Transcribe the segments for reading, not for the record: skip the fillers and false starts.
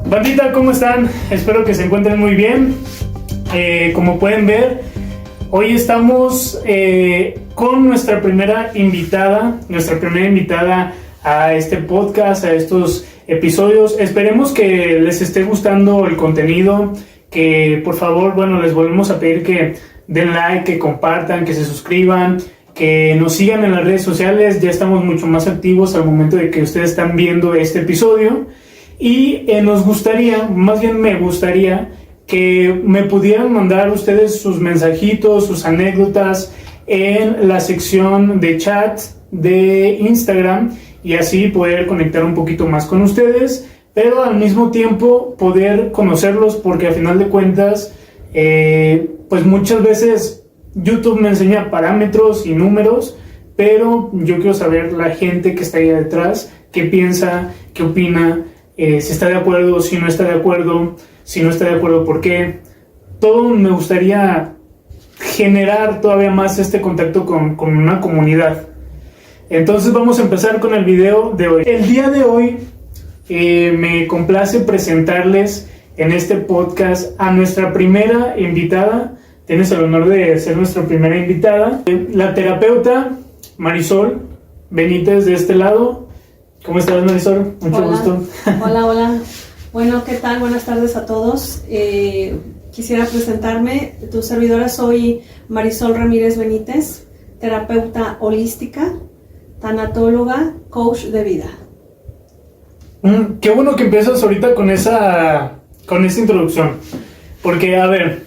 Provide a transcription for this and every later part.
Bandita, ¿cómo están? Espero que se encuentren muy bien. Como pueden ver, hoy estamos con nuestra primera invitada a este podcast, a estos episodios. Esperemos que les esté gustando el contenido, que por favor, les volvemos a pedir que den like, que compartan, que se suscriban, que nos sigan en las redes sociales. Ya estamos mucho más activos al momento de que ustedes están viendo este episodio. Y me gustaría que me pudieran mandar ustedes sus mensajitos, sus anécdotas en la sección de chat de Instagram y así poder conectar un poquito más con ustedes, pero al mismo tiempo poder conocerlos, porque al final de cuentas, pues muchas veces YouTube me enseña parámetros y números, pero yo quiero saber la gente que está ahí detrás, qué piensa, qué opina, si está de acuerdo, si no está de acuerdo, si no está de acuerdo, ¿por qué? Todo me gustaría generar todavía más este contacto con una comunidad. Entonces vamos a empezar con el video de hoy. El día de hoy me complace presentarles en este podcast a nuestra primera invitada. Tienes el honor de ser nuestra primera invitada, la terapeuta Marisol Benítez de este lado. ¿Cómo estás, Marisol? Mucho gusto. Hola. Bueno, ¿qué tal? Buenas tardes a todos. Quisiera presentarme. Tu servidora soy Marisol Ramírez Benítez, terapeuta holística, tanatóloga, coach de vida. Qué bueno que empiezas ahorita con esa introducción. Porque, a ver,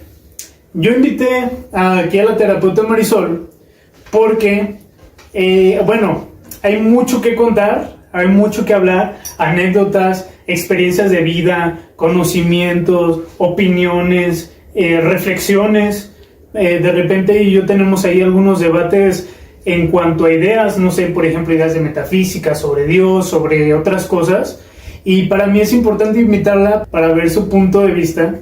yo invité aquí a la terapeuta Marisol porque, hay mucho que contar. Hay mucho que hablar, anécdotas, experiencias de vida, conocimientos, opiniones, reflexiones. De repente yo tenemos ahí algunos debates en cuanto a ideas, no sé, por ejemplo, ideas de metafísica, sobre Dios, sobre otras cosas. Y para mí es importante invitarla para ver su punto de vista,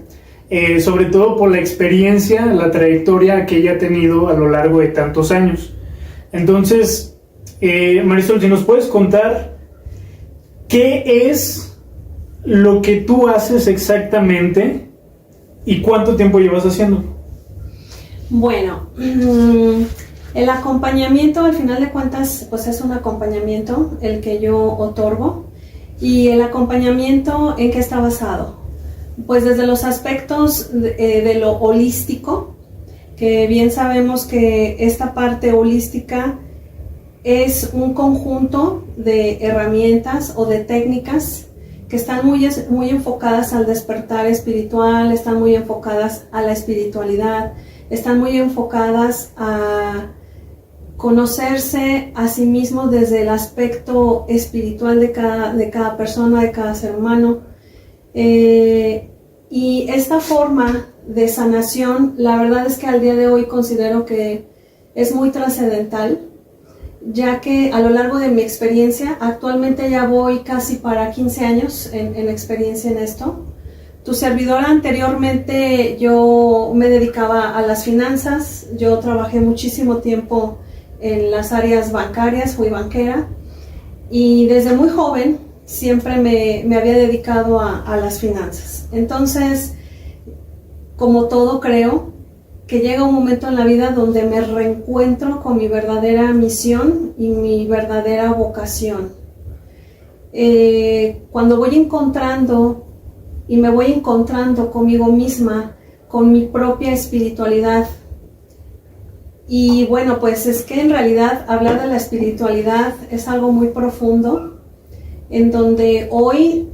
sobre todo por la experiencia, la trayectoria que ella ha tenido a lo largo de tantos años. Entonces, Marisol, si nos puedes contar ¿qué es lo que tú haces exactamente y cuánto tiempo llevas haciendo? Bueno, el acompañamiento, al final de cuentas, pues es un acompañamiento el que yo otorgo. ¿Y el acompañamiento en qué está basado? Pues desde los aspectos de lo holístico, que bien sabemos que esta parte holística es un conjunto de herramientas o de técnicas que están muy enfocadas al despertar espiritual, están muy enfocadas a la espiritualidad, están muy enfocadas a conocerse a sí mismo desde el aspecto espiritual de cada persona, de cada ser humano. Y esta forma de sanación, la verdad es que al día de hoy considero que es muy trascendental, ya que a lo largo de mi experiencia, actualmente ya voy casi para 15 años en experiencia en esto. Tu servidora anteriormente yo me dedicaba a las finanzas, yo trabajé muchísimo tiempo en las áreas bancarias, fui banquera y desde muy joven siempre me había dedicado a las finanzas. Entonces, como todo creo, que llega un momento en la vida donde me reencuentro con mi verdadera misión y mi verdadera vocación. Cuando voy encontrando y me voy encontrando conmigo misma, con mi propia espiritualidad. Y bueno, pues es que en realidad hablar de la espiritualidad es algo muy profundo, en donde hoy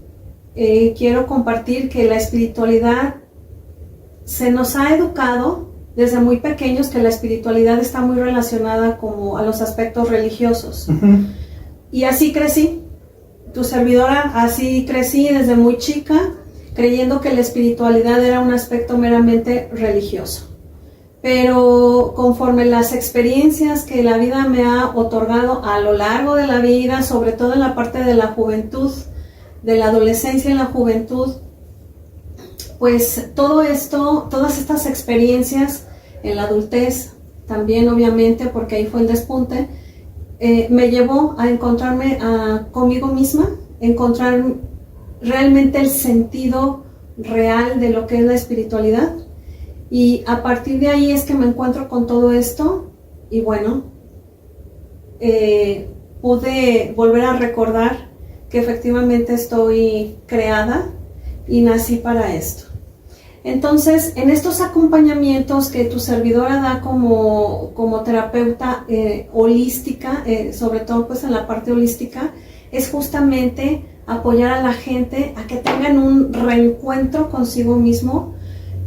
quiero compartir que la espiritualidad se nos ha educado desde muy pequeños que la espiritualidad está muy relacionada como a los aspectos religiosos. Uh-huh. Y así crecí, tu servidora, así crecí desde muy chica, creyendo que la espiritualidad era un aspecto meramente religioso. Pero conforme las experiencias que la vida me ha otorgado a lo largo de la vida, sobre todo en la parte de la juventud, de la adolescencia y la juventud, pues todo esto, todas estas experiencias en la adultez, también obviamente porque ahí fue el despunte, me llevó a encontrarme conmigo misma, encontrar realmente el sentido real de lo que es la espiritualidad. Y a partir de ahí es que me encuentro con todo esto y bueno, pude volver a recordar que efectivamente estoy creada y nací para esto. Entonces, en estos acompañamientos que tu servidora da como terapeuta holística, sobre todo pues en la parte holística, es justamente apoyar a la gente a que tengan un reencuentro consigo mismo,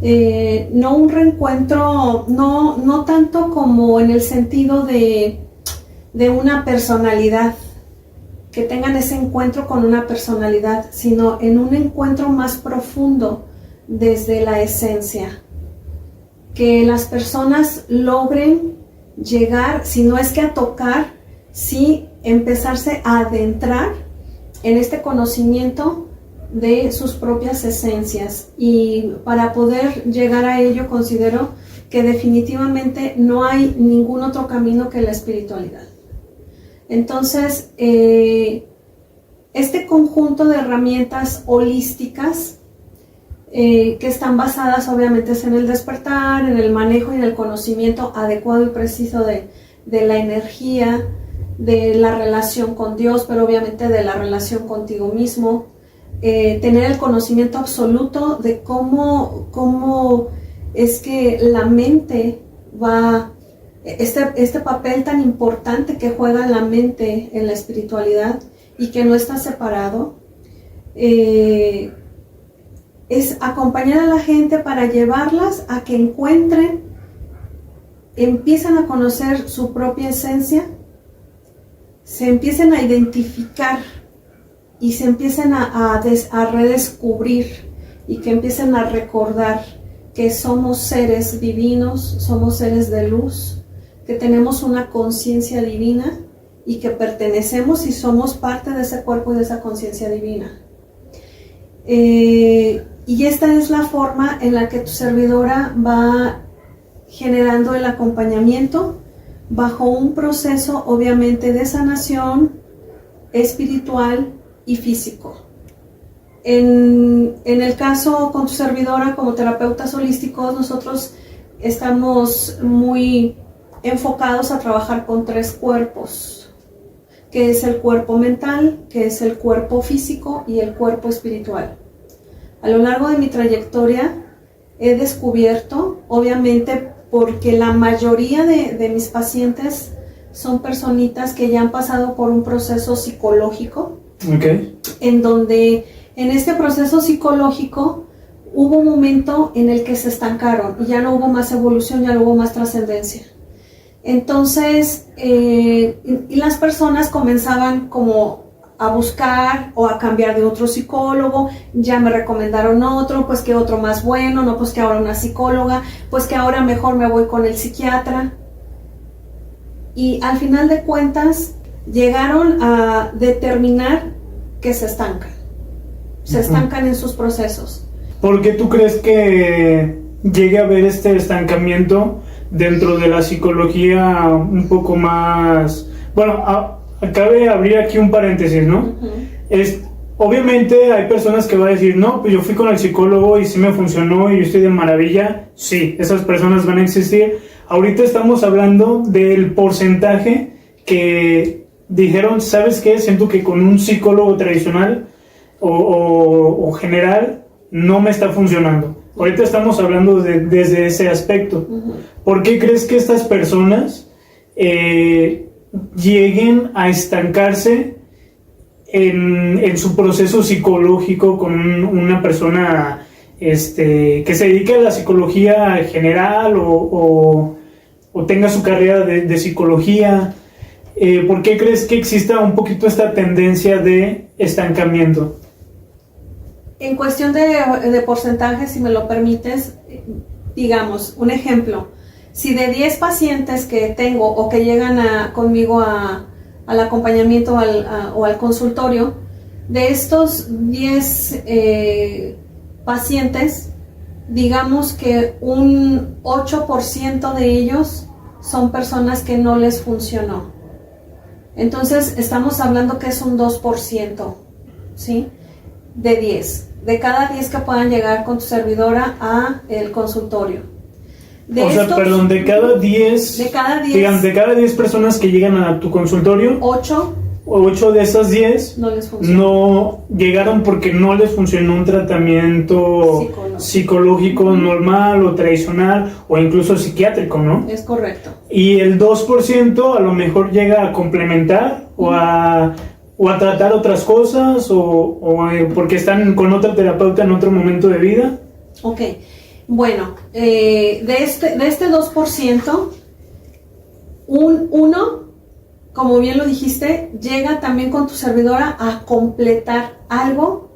no un reencuentro, no tanto como en el sentido de una personalidad, que tengan ese encuentro con una personalidad, sino en un encuentro más profundo desde la esencia, que las personas logren llegar, si no es que a tocar, sí empezarse a adentrar en este conocimiento de sus propias esencias. Y para poder llegar a ello considero que definitivamente no hay ningún otro camino que la espiritualidad. Entonces, este conjunto de herramientas holísticas que están basadas obviamente en el despertar, en el manejo y en el conocimiento adecuado y preciso de la energía, de la relación con Dios, pero obviamente de la relación contigo mismo, tener el conocimiento absoluto de cómo es que la mente va, este papel tan importante que juega la mente en la espiritualidad y que no está separado, es acompañar a la gente para llevarlas a que empiezan a conocer su propia esencia, se empiecen a identificar y se empiecen a redescubrir y que empiecen a recordar que somos seres divinos, somos seres de luz, que tenemos una conciencia divina y que pertenecemos y somos parte de ese cuerpo y de esa conciencia divina. Y esta es la forma en la que tu servidora va generando el acompañamiento bajo un proceso obviamente de sanación espiritual y físico. En el caso con tu servidora como terapeutas holísticos, nosotros estamos muy enfocados a trabajar con 3 cuerpos, que es el cuerpo mental, que es el cuerpo físico y el cuerpo espiritual. A lo largo de mi trayectoria he descubierto, obviamente porque la mayoría de mis pacientes son personitas que ya han pasado por un proceso psicológico, en donde en este proceso psicológico hubo un momento en el que se estancaron y ya no hubo más evolución, ya no hubo más trascendencia. Entonces, y las personas comenzaban como a buscar o a cambiar de otro psicólogo, ya me recomendaron otro, pues que otro más bueno, no, pues que ahora una psicóloga, pues que ahora mejor me voy con el psiquiatra. Y al final de cuentas llegaron a determinar que se estancan en sus procesos. ¿Por qué tú crees que llegue a haber este estancamiento dentro de la psicología un poco más? Bueno, cabe abrir aquí un paréntesis, ¿no? Obviamente hay personas que van a decir, no, pues yo fui con el psicólogo y sí me funcionó y yo estoy de maravilla. Sí, esas personas van a existir. Ahorita estamos hablando del porcentaje que dijeron, ¿sabes qué? Siento que con un psicólogo tradicional o general no me está funcionando. Ahorita estamos hablando desde ese aspecto. ¿Por qué crees que estas personas lleguen a estancarse en su proceso psicológico con una persona que se dedique a la psicología general o tenga su carrera de psicología? ¿Por qué crees que exista un poquito esta tendencia de estancamiento? En cuestión de porcentaje, si me lo permites, digamos, un ejemplo. Si de 10 pacientes que tengo o que llegan conmigo al acompañamiento o al consultorio, de estos 10 pacientes, digamos que un 8% de ellos son personas que no les funcionó. Entonces estamos hablando que es un 2%, ¿sí? de 10. De cada 10 que puedan llegar con tu servidora a el consultorio. De cada 10... De cada 10... Digamos, de cada 10 personas que llegan a tu consultorio... 8 de esas 10 no llegaron porque no les funcionó un tratamiento psicológico normal o tradicional o incluso psiquiátrico, ¿no? Es correcto. Y el 2% a lo mejor llega a complementar o a tratar otras cosas o porque están con otra terapeuta en otro momento de vida. Ok, bueno, de este 2%, uno, como bien lo dijiste, llega también con tu servidora a completar algo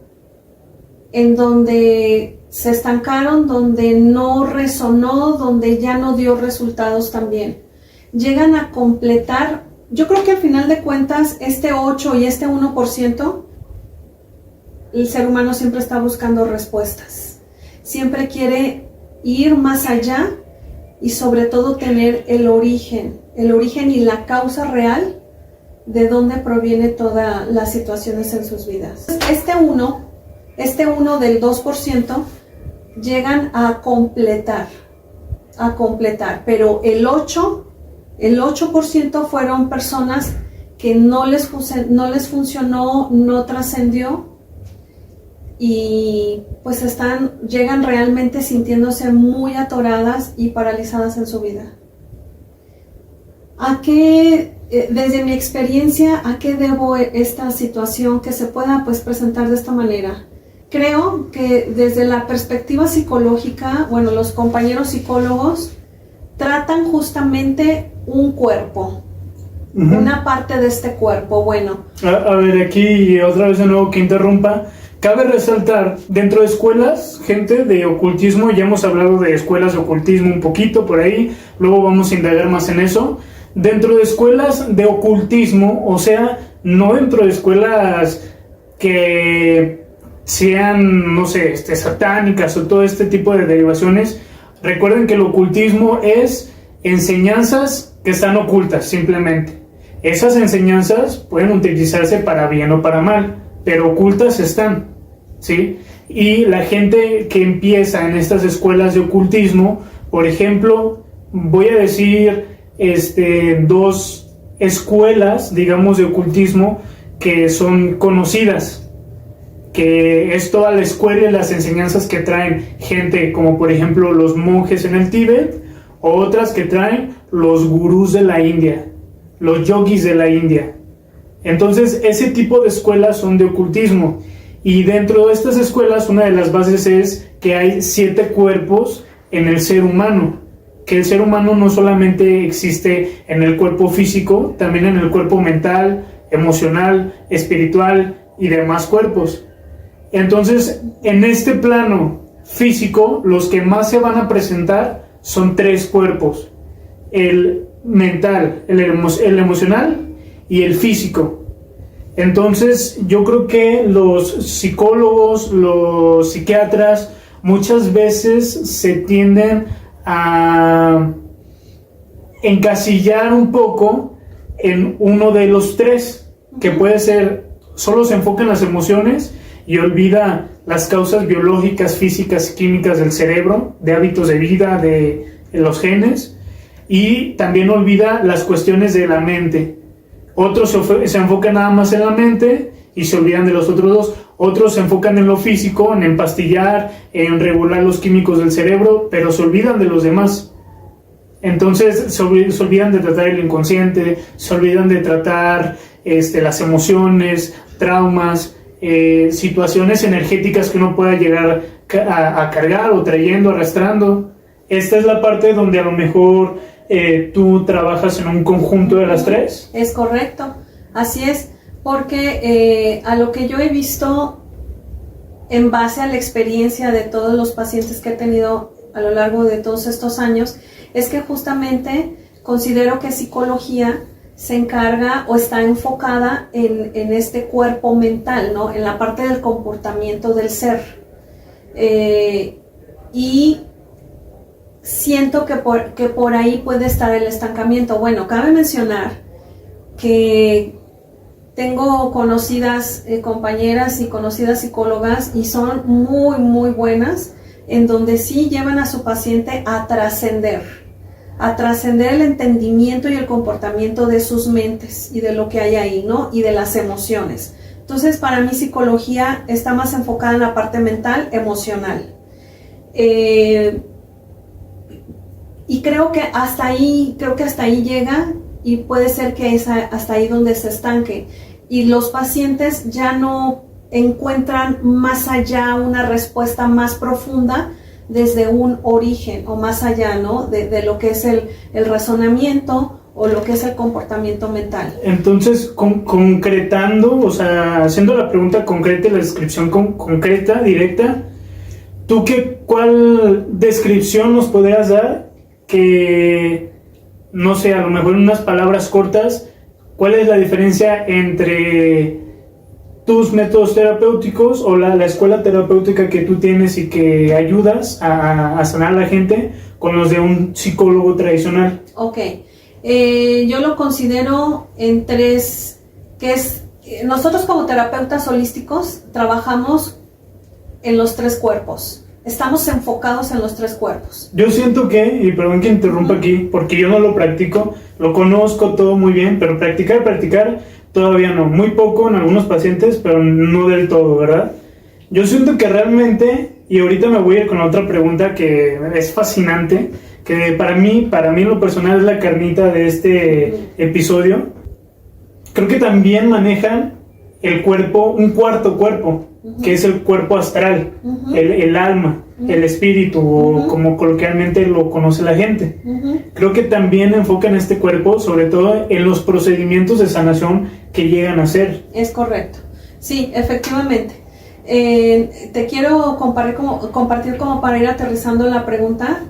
en donde se estancaron, donde no resonó, donde ya no dio resultados también. Llegan a completar, yo creo que al final de cuentas, este 8 y este 1%, el ser humano siempre está buscando respuestas. Siempre quiere ir más allá y sobre todo tener el origen y la causa real de dónde proviene todas las situaciones en sus vidas. Este 1 del 2% llegan a completar, pero el 8% fueron personas que no les funcionó, no trascendió y pues llegan realmente sintiéndose muy atoradas y paralizadas en su vida. Desde mi experiencia, ¿a qué debo esta situación que se pueda pues presentar de esta manera? Creo que desde la perspectiva psicológica, bueno, los compañeros psicólogos tratan justamente un cuerpo, una parte de este cuerpo. Bueno. A ver, aquí otra vez de nuevo que interrumpa. Cabe resaltar, dentro de escuelas, gente de ocultismo, ya hemos hablado de escuelas de ocultismo un poquito por ahí, luego vamos a indagar más en eso. Dentro de escuelas de ocultismo, o sea, no dentro de escuelas que sean, no sé, satánicas o todo este tipo de derivaciones, recuerden que el ocultismo es enseñanzas que están ocultas, simplemente. Esas enseñanzas pueden utilizarse para bien o para mal, pero ocultas están, ¿sí? Y la gente que empieza en estas escuelas de ocultismo, por ejemplo, voy a decir 2 escuelas, digamos, de ocultismo que son conocidas, que es toda la escuela y las enseñanzas que traen gente como por ejemplo los monjes en el Tíbet, o otras que traen los gurús de la India, los yogis de la India. Entonces ese tipo de escuelas son de ocultismo, y dentro de estas escuelas una de las bases es que hay 7 cuerpos en el ser humano, que el ser humano no solamente existe en el cuerpo físico, también en el cuerpo mental, emocional, espiritual y demás cuerpos. Entonces, en este plano físico, los que más se van a presentar son 3 cuerpos: el mental, el emocional y el físico. Entonces, yo creo que los psicólogos, los psiquiatras, muchas veces se tienden a encasillar un poco en uno de los 3, que puede ser, solo se enfoca en las emociones y olvida las causas biológicas, físicas, químicas del cerebro, de hábitos de vida, de los genes, y también olvida las cuestiones de la mente. Otros se enfocan nada más en la mente y se olvidan de los otros 2. Otros se enfocan en lo físico, en empastillar, en regular los químicos del cerebro, pero se olvidan de los demás. Entonces se olvidan de tratar el inconsciente, se olvidan de tratar las emociones, traumas, situaciones energéticas que uno pueda llegar a cargar o trayendo, arrastrando. Esta es la parte donde a lo mejor tú trabajas en un conjunto de las 3. Es correcto, así es, porque a lo que yo he visto en base a la experiencia de todos los pacientes que he tenido a lo largo de todos estos años, es que justamente considero que psicología se encarga o está enfocada en este cuerpo mental, ¿no? En la parte del comportamiento del ser. Y siento que por ahí puede estar el estancamiento. Bueno, cabe mencionar que Tengo conocidas compañeras y conocidas psicólogas y son muy, muy buenas, en donde sí llevan a su paciente a trascender el entendimiento y el comportamiento de sus mentes y de lo que hay ahí, ¿no? Y de las emociones. Entonces, para mí, psicología está más enfocada en la parte mental, emocional. Y creo que hasta ahí llega, y puede ser que es hasta ahí donde se estanque. Y los pacientes ya no encuentran más allá una respuesta más profunda desde un origen o más allá, ¿no? De lo que es el razonamiento o lo que es el comportamiento mental. Entonces, concretando, o sea, haciendo la pregunta concreta y la descripción concreta, directa, ¿tú cuál descripción nos podrías dar que, no sé, a lo mejor en unas palabras cortas, cuál es la diferencia entre tus métodos terapéuticos o la escuela terapéutica que tú tienes y que ayudas a sanar a la gente con los de un psicólogo tradicional? Ok, yo lo considero en tres, nosotros como terapeutas holísticos trabajamos en los tres cuerpos, estamos enfocados en los tres cuerpos. Yo siento que, y perdón que interrumpa aquí, porque yo no lo practico, lo conozco todo muy bien, pero practicar todavía no, muy poco en algunos pacientes, pero no del todo, ¿verdad? Yo siento que realmente, y ahorita me voy a ir con otra pregunta que es fascinante, que para mí en lo personal es la carnita de este episodio. Creo que también manejan el cuerpo, un cuarto cuerpo, que es el cuerpo astral, el alma, el espíritu, o como coloquialmente lo conoce la gente. Creo que también enfocan este cuerpo, sobre todo en los procedimientos de sanación que llegan a hacer. Es correcto, sí, efectivamente. Te quiero compartir como para ir aterrizando la pregunta.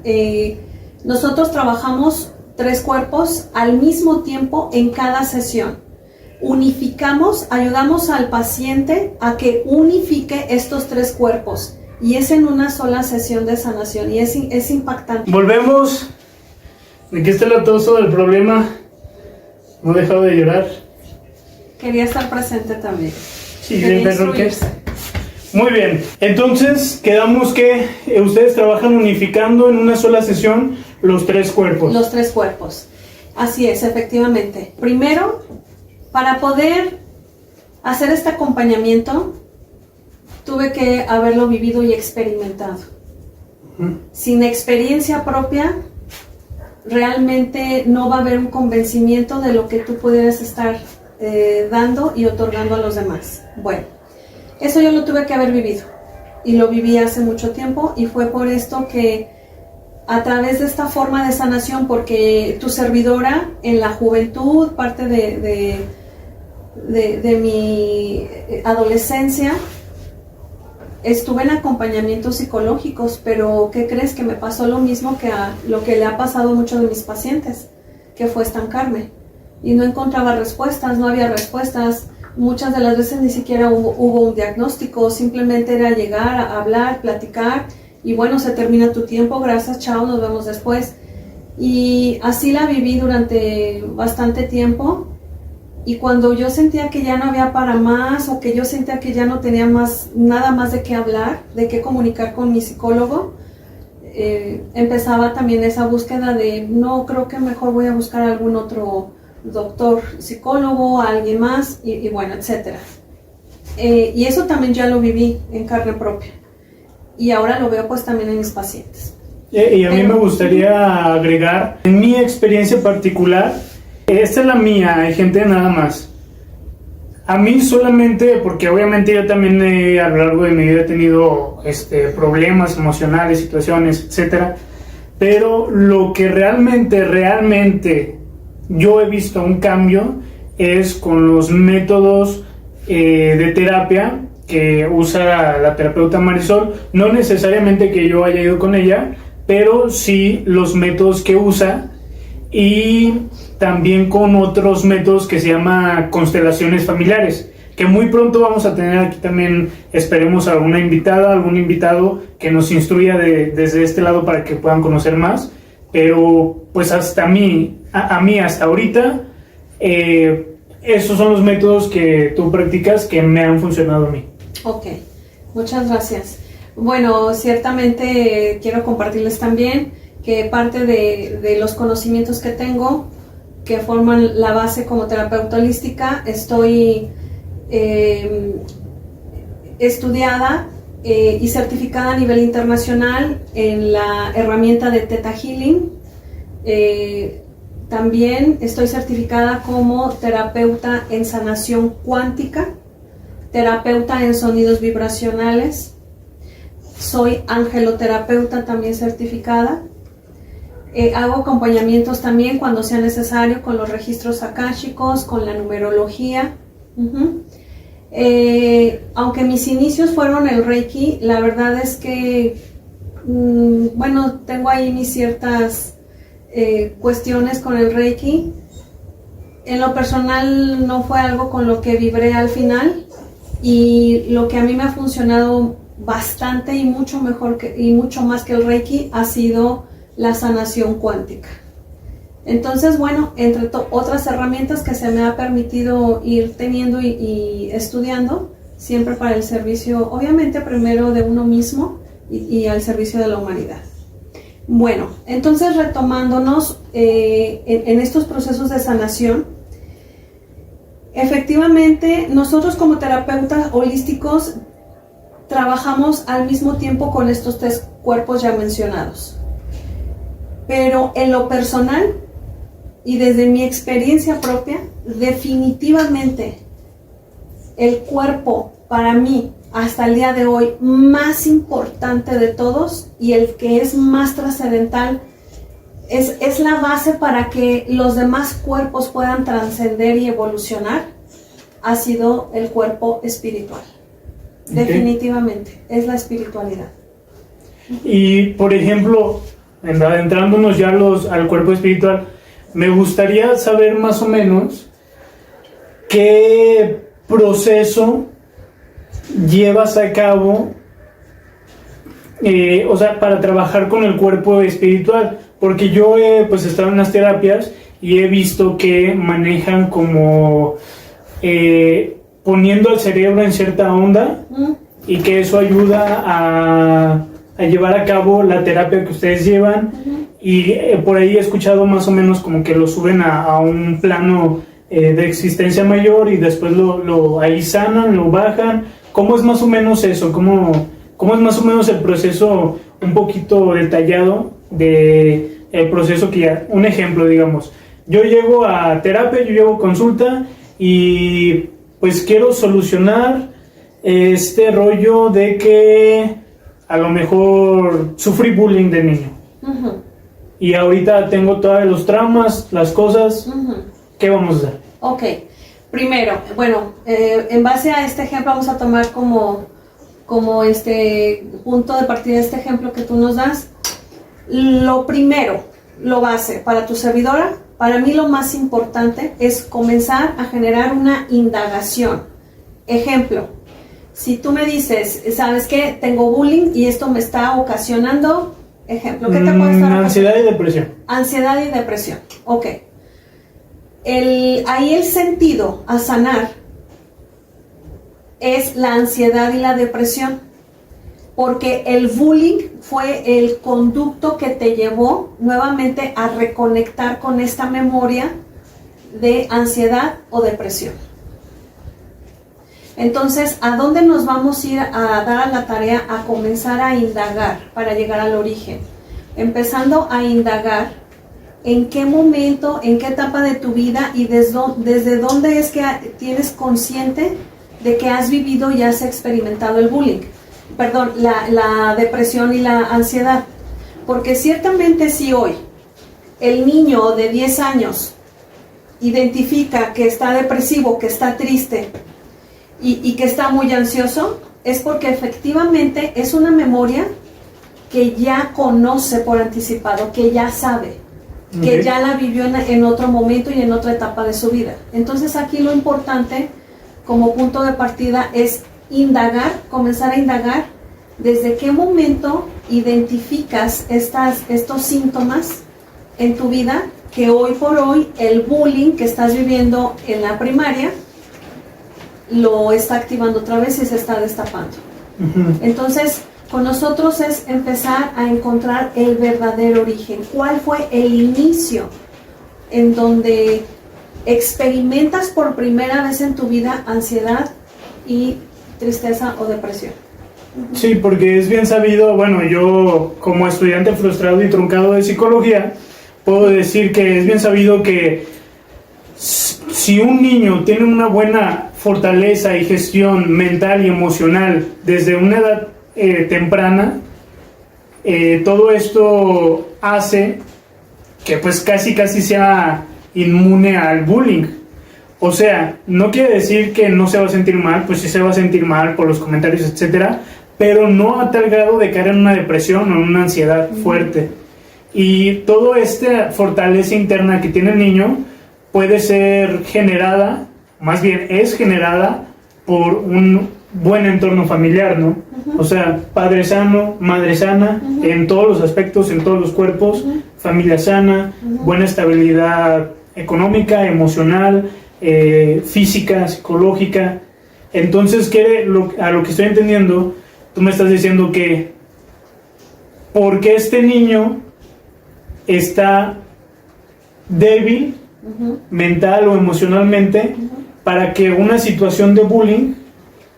Nosotros trabajamos tres cuerpos al mismo tiempo en cada sesión. Unificamos, ayudamos al paciente a que unifique estos tres cuerpos, y es en una sola sesión de sanación, y es impactante. Volvemos. ¿De qué está el atoso del problema? No he dejado de llorar. Quería estar presente también. Sí, muy bien. Entonces, quedamos que ustedes trabajan unificando en una sola sesión los tres cuerpos. Los tres cuerpos. Así es, efectivamente. Primero, para poder hacer este acompañamiento, tuve que haberlo vivido y experimentado. Sin experiencia propia, realmente no va a haber un convencimiento de lo que tú pudieras estar dando y otorgando a los demás. Bueno, eso yo lo tuve que haber vivido, y lo viví hace mucho tiempo, y fue por esto que a través de esta forma de sanación, porque tu servidora en la juventud, parte de mi adolescencia, estuve en acompañamientos psicológicos, pero ¿qué crees? Que me pasó lo mismo que a lo que le ha pasado a muchos de mis pacientes, que fue estancarme, y no encontraba respuestas, no había respuestas. Muchas de las veces ni siquiera hubo un diagnóstico, simplemente era llegar a hablar, platicar, y bueno, se termina tu tiempo, gracias, chao, nos vemos después. Y así la viví durante bastante tiempo. Y cuando yo sentía que ya no había para más, o que yo sentía que ya no tenía nada más de qué hablar, de qué comunicar con mi psicólogo, empezaba también esa búsqueda de, no, creo que mejor voy a buscar algún otro doctor psicólogo, a alguien más, y bueno, etcétera. Y eso también ya lo viví en carne propia. Y ahora lo veo pues también en mis pacientes. Y a mí me gustaría agregar, en mi experiencia particular, esta es la mía, hay gente nada más. A mí solamente, porque obviamente yo también a lo largo de mi vida he tenido problemas emocionales, situaciones, etcétera. Pero lo que realmente yo he visto un cambio es con los métodos de terapia que usa la terapeuta Marisol. No necesariamente que yo haya ido con ella, pero sí los métodos que usa, y también con otros métodos que se llama constelaciones familiares, que muy pronto vamos a tener aquí también, esperemos, alguna invitada, algún invitado que nos instruya desde este lado para que puedan conocer más. Pero pues hasta a mí hasta ahorita esos son los métodos que tú practicas que me han funcionado a mí. Ok, muchas gracias. Bueno, ciertamente quiero compartirles también que parte de los conocimientos que tengo, que forman la base como terapeuta holística, estoy estudiada y certificada a nivel internacional en la herramienta de Theta Healing. También estoy certificada como terapeuta en sanación cuántica, terapeuta en sonidos vibracionales. Soy angeloterapeuta también certificada. Hago acompañamientos también cuando sea necesario con los registros akáshicos, con la numerología. Aunque mis inicios fueron el Reiki, la verdad es que, bueno, tengo ahí mis ciertas cuestiones con el Reiki. En lo personal no fue algo con lo que vibré al final, y lo que a mí me ha funcionado bastante y mucho mejor y mucho más que el Reiki ha sido la sanación cuántica. Entonces, bueno, entre otras herramientas que se me ha permitido ir teniendo y estudiando, siempre para el servicio, obviamente primero de uno mismo y al servicio de la humanidad. Bueno, entonces retomándonos en estos procesos de sanación, efectivamente nosotros como terapeutas holísticos trabajamos al mismo tiempo con estos tres cuerpos ya mencionados. Pero en lo personal y desde mi experiencia propia, definitivamente el cuerpo para mí hasta el día de hoy más importante de todos y el que es más trascendental es la base para que los demás cuerpos puedan trascender y evolucionar, ha sido el cuerpo espiritual. Okay. Definitivamente, es la espiritualidad. Y por ejemplo, adentrándonos ya al cuerpo espiritual, me gustaría saber más o menos qué proceso llevas a cabo, o sea, para trabajar con el cuerpo espiritual, porque yo he pues estado en las terapias y he visto que manejan como poniendo al cerebro en cierta onda y que eso ayuda a llevar a cabo la terapia que ustedes llevan. Y por ahí he escuchado más o menos como que lo suben a un plano de existencia mayor y después ahí sanan, lo bajan. ¿Cómo es más o menos eso? ¿Cómo es más o menos el proceso un poquito detallado de el proceso que ya, un ejemplo, digamos, yo llego a terapia, yo llego a consulta y pues quiero solucionar este rollo de que a lo mejor sufrí bullying de niño. Y ahorita tengo todos los traumas, las cosas. ¿Qué vamos a hacer? Ok, primero, bueno, en base a este ejemplo vamos a tomar como este punto de partida, este ejemplo que tú nos das. Lo primero, lo base para tu servidora, para mí lo más importante es comenzar a generar una indagación. Ejemplo, si tú me dices, ¿sabes qué? Tengo bullying y esto me está ocasionando... Ejemplo, ¿qué te puede estar ocasionando? Ansiedad y depresión. Ansiedad y depresión, ok. Ahí el sentido a sanar es la ansiedad y la depresión, porque el bullying fue el conducto que te llevó nuevamente a reconectar con esta memoria de ansiedad o depresión. Entonces, ¿a dónde nos vamos a ir a dar a la tarea a comenzar a indagar para llegar al origen? Empezando a indagar en qué momento, en qué etapa de tu vida y desde dónde es que tienes consciente de que has vivido y has experimentado el bullying. Perdón, la depresión y la ansiedad. Porque ciertamente si hoy el niño de 10 años identifica que está depresivo, que está triste, y que está muy ansioso, es porque efectivamente es una memoria que ya conoce por anticipado, que ya sabe, que ya la vivió en otro momento y en otra etapa de su vida. Entonces aquí lo importante como punto de partida es indagar, comenzar a indagar desde qué momento identificas estos síntomas en tu vida que hoy por hoy el bullying que estás viviendo en la primaria lo está activando otra vez y se está destapando. Entonces, con nosotros es empezar a encontrar el verdadero origen. ¿Cuál fue el inicio en donde experimentas por primera vez en tu vida ansiedad y tristeza o depresión? Sí, porque es bien sabido, bueno, yo como estudiante frustrado y truncado de psicología, puedo decir que es bien sabido que si un niño tiene una buena fortaleza y gestión mental y emocional desde una edad temprana, todo esto hace que pues casi sea inmune al bullying. O sea, no quiere decir que no se va a sentir mal, pues sí se va a sentir mal por los comentarios, etcétera, pero no a tal grado de caer en una depresión o en una ansiedad fuerte. Y toda esta fortaleza interna que tiene el niño puede ser generada, más bien es generada por un buen entorno familiar, ¿no? O sea, padre sano, madre sana, en todos los aspectos, en todos los cuerpos, familia sana, buena estabilidad económica, emocional, física, psicológica. Entonces, a lo que estoy entendiendo, tú me estás diciendo que porque este niño está débil mental o emocionalmente para que una situación de bullying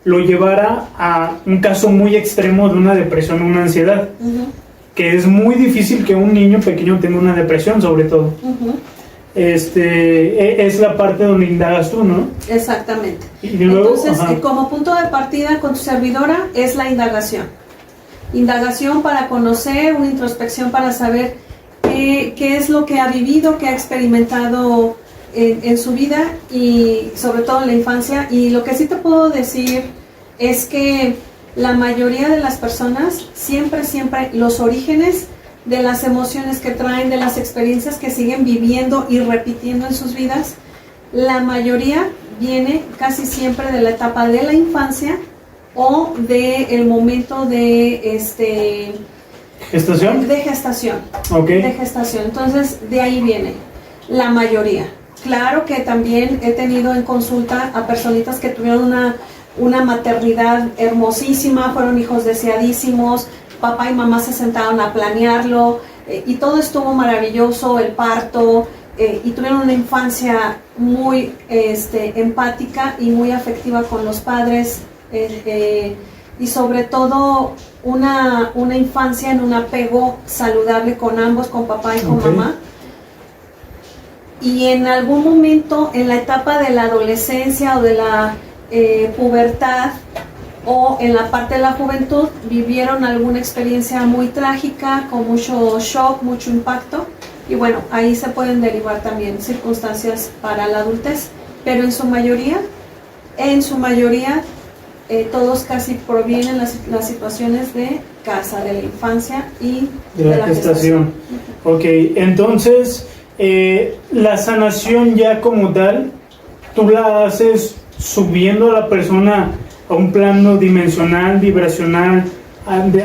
lo llevara a un caso muy extremo de una depresión o una ansiedad, que es muy difícil que un niño pequeño tenga una depresión, sobre todo. Es la parte donde indagas tú, ¿no? Exactamente. Y luego, entonces, como punto de partida con tu servidora es la indagación. Indagación para conocer, una introspección para saber qué es lo que ha vivido, qué ha experimentado en su vida y sobre todo en la infancia. Y lo que sí te puedo decir es que la mayoría de las personas siempre los orígenes de las emociones que traen, de las experiencias que siguen viviendo y repitiendo en sus vidas, la mayoría viene casi siempre de la etapa de la infancia o del momento de ¿gestación? De gestación. Okay. De gestación. Entonces, de ahí viene la mayoría. Claro que también he tenido en consulta a personitas que tuvieron una maternidad hermosísima, fueron hijos deseadísimos, papá y mamá se sentaron a planearlo y todo estuvo maravilloso, el parto, y tuvieron una infancia muy empática y muy afectiva con los padres, y sobre todo una infancia en un apego saludable con ambos, con papá y con mamá. Y en algún momento en la etapa de la adolescencia o de la pubertad o en la parte de la juventud vivieron alguna experiencia muy trágica con mucho shock, mucho impacto, y bueno, ahí se pueden derivar también circunstancias para la adultez, pero en su mayoría todos casi provienen las situaciones de casa, de la infancia y de la gestación. Ok, entonces la sanación ya como tal, tú la haces subiendo a la persona a un plano dimensional, vibracional,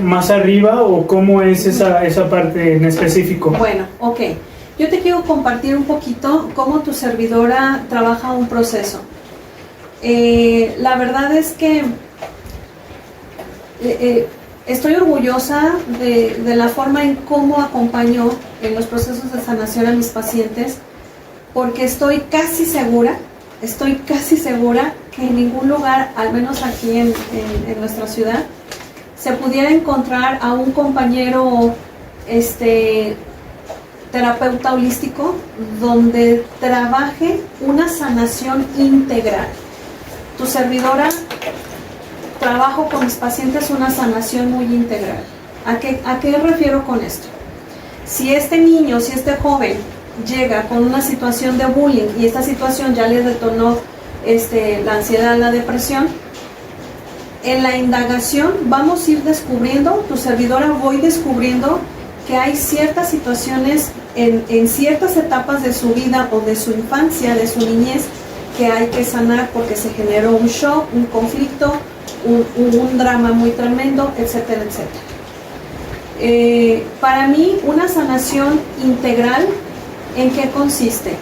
más arriba, o cómo es esa parte en específico. Bueno, ok. Yo te quiero compartir un poquito cómo tu servidora trabaja un proceso. La verdad es que estoy orgullosa de la forma en cómo acompaño en los procesos de sanación a mis pacientes, porque estoy casi segura que en ningún lugar, al menos aquí en nuestra ciudad, se pudiera encontrar a un compañero terapeuta holístico donde trabaje una sanación integral. Tu servidora trabajo con mis pacientes una sanación muy integral. ¿A qué refiero con esto? Si este niño, si este joven llega con una situación de bullying y esta situación ya le detonó la ansiedad, la depresión, en la indagación vamos a ir descubriendo, tu servidora voy descubriendo que hay ciertas situaciones en ciertas etapas de su vida o de su infancia, de su niñez, que hay que sanar porque se generó un shock, un conflicto, un drama muy tremendo, etcétera, etcétera. Para mí, una sanación integral ¿En qué consiste?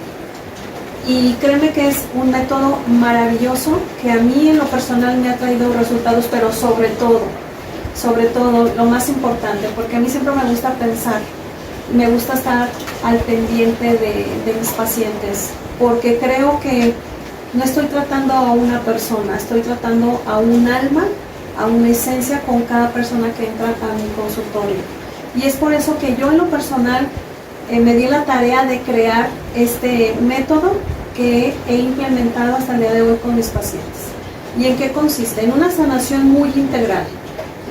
Y créeme que es un método maravilloso que a mí en lo personal me ha traído resultados, pero sobre todo, lo más importante, porque a mí siempre me gusta pensar, me gusta estar al pendiente de mis pacientes, porque creo que no estoy tratando a una persona, estoy tratando a un alma, a una esencia con cada persona que entra a mi consultorio. Y es por eso que yo en lo personal me di la tarea de crear este método que he implementado hasta el día de hoy con mis pacientes. ¿Y en qué consiste? En una sanación muy integral.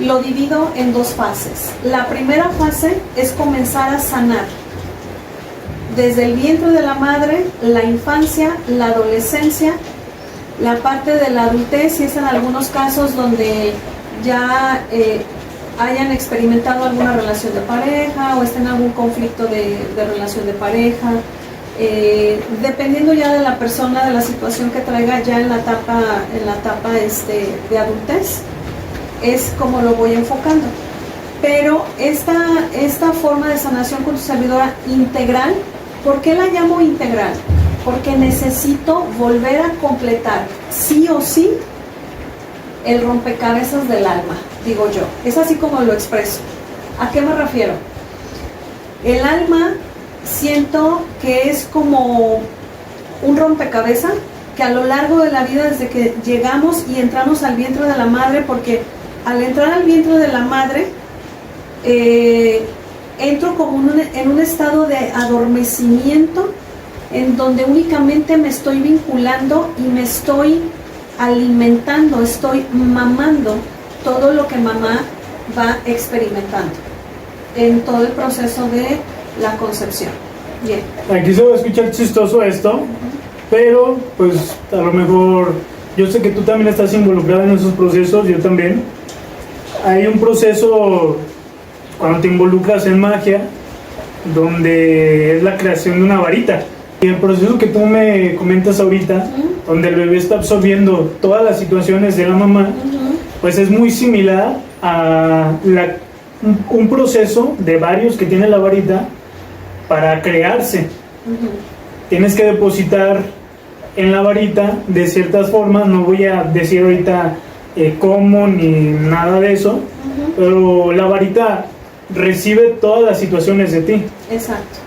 Lo divido en dos fases. La primera fase es comenzar a sanar desde el vientre de la madre, la infancia, la adolescencia, la parte de la adultez, y es en algunos casos donde ya hayan experimentado alguna relación de pareja o estén en algún conflicto de relación de pareja, dependiendo ya de la persona, de la situación que traiga ya en la etapa de adultez, es como lo voy enfocando. Pero esta forma de sanación con tu servidora integral, ¿por qué la llamo integral? Porque necesito volver a completar sí o sí el rompecabezas del alma, digo yo. Es así como lo expreso. ¿A qué me refiero? El alma siento que es como un rompecabezas que a lo largo de la vida, desde que llegamos y entramos al vientre de la madre, porque al entrar al vientre de la madre entro como en un estado de adormecimiento en donde únicamente me estoy vinculando y me estoy alimentando, estoy mamando todo lo que mamá va experimentando en todo el proceso de la concepción. Bien. Aquí se va a escuchar chistoso esto, pero pues a lo mejor yo sé que tú también estás involucrada en esos procesos, yo también. Hay un proceso cuando te involucras en magia, donde es la creación de una varita. Y el proceso que tú me comentas ahorita, donde el bebé está absorbiendo todas las situaciones de la mamá, pues es muy similar a un proceso de varios que tiene la varita para crearse. Tienes que depositar en la varita de ciertas formas, no voy a decir ahorita cómo ni nada de eso, pero la varita recibe todas las situaciones de ti. Exacto.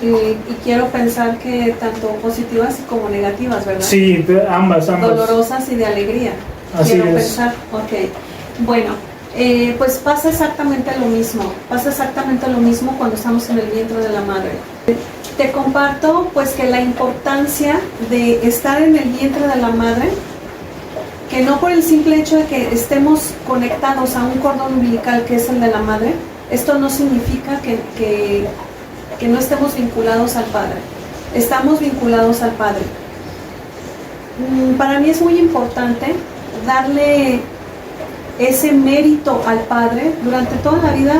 Y quiero pensar que tanto positivas como negativas, ¿verdad? Sí, ambas. Dolorosas y de alegría. Así quiero es. Pensar, ok. Bueno, pues pasa exactamente lo mismo cuando estamos en el vientre de la madre. Te comparto pues que la importancia de estar en el vientre de la madre, que no por el simple hecho de que estemos conectados a un cordón umbilical que es el de la madre, esto no significa que no estemos vinculados al Padre. Estamos vinculados al Padre. Para mí es muy importante darle ese mérito al Padre durante toda la vida,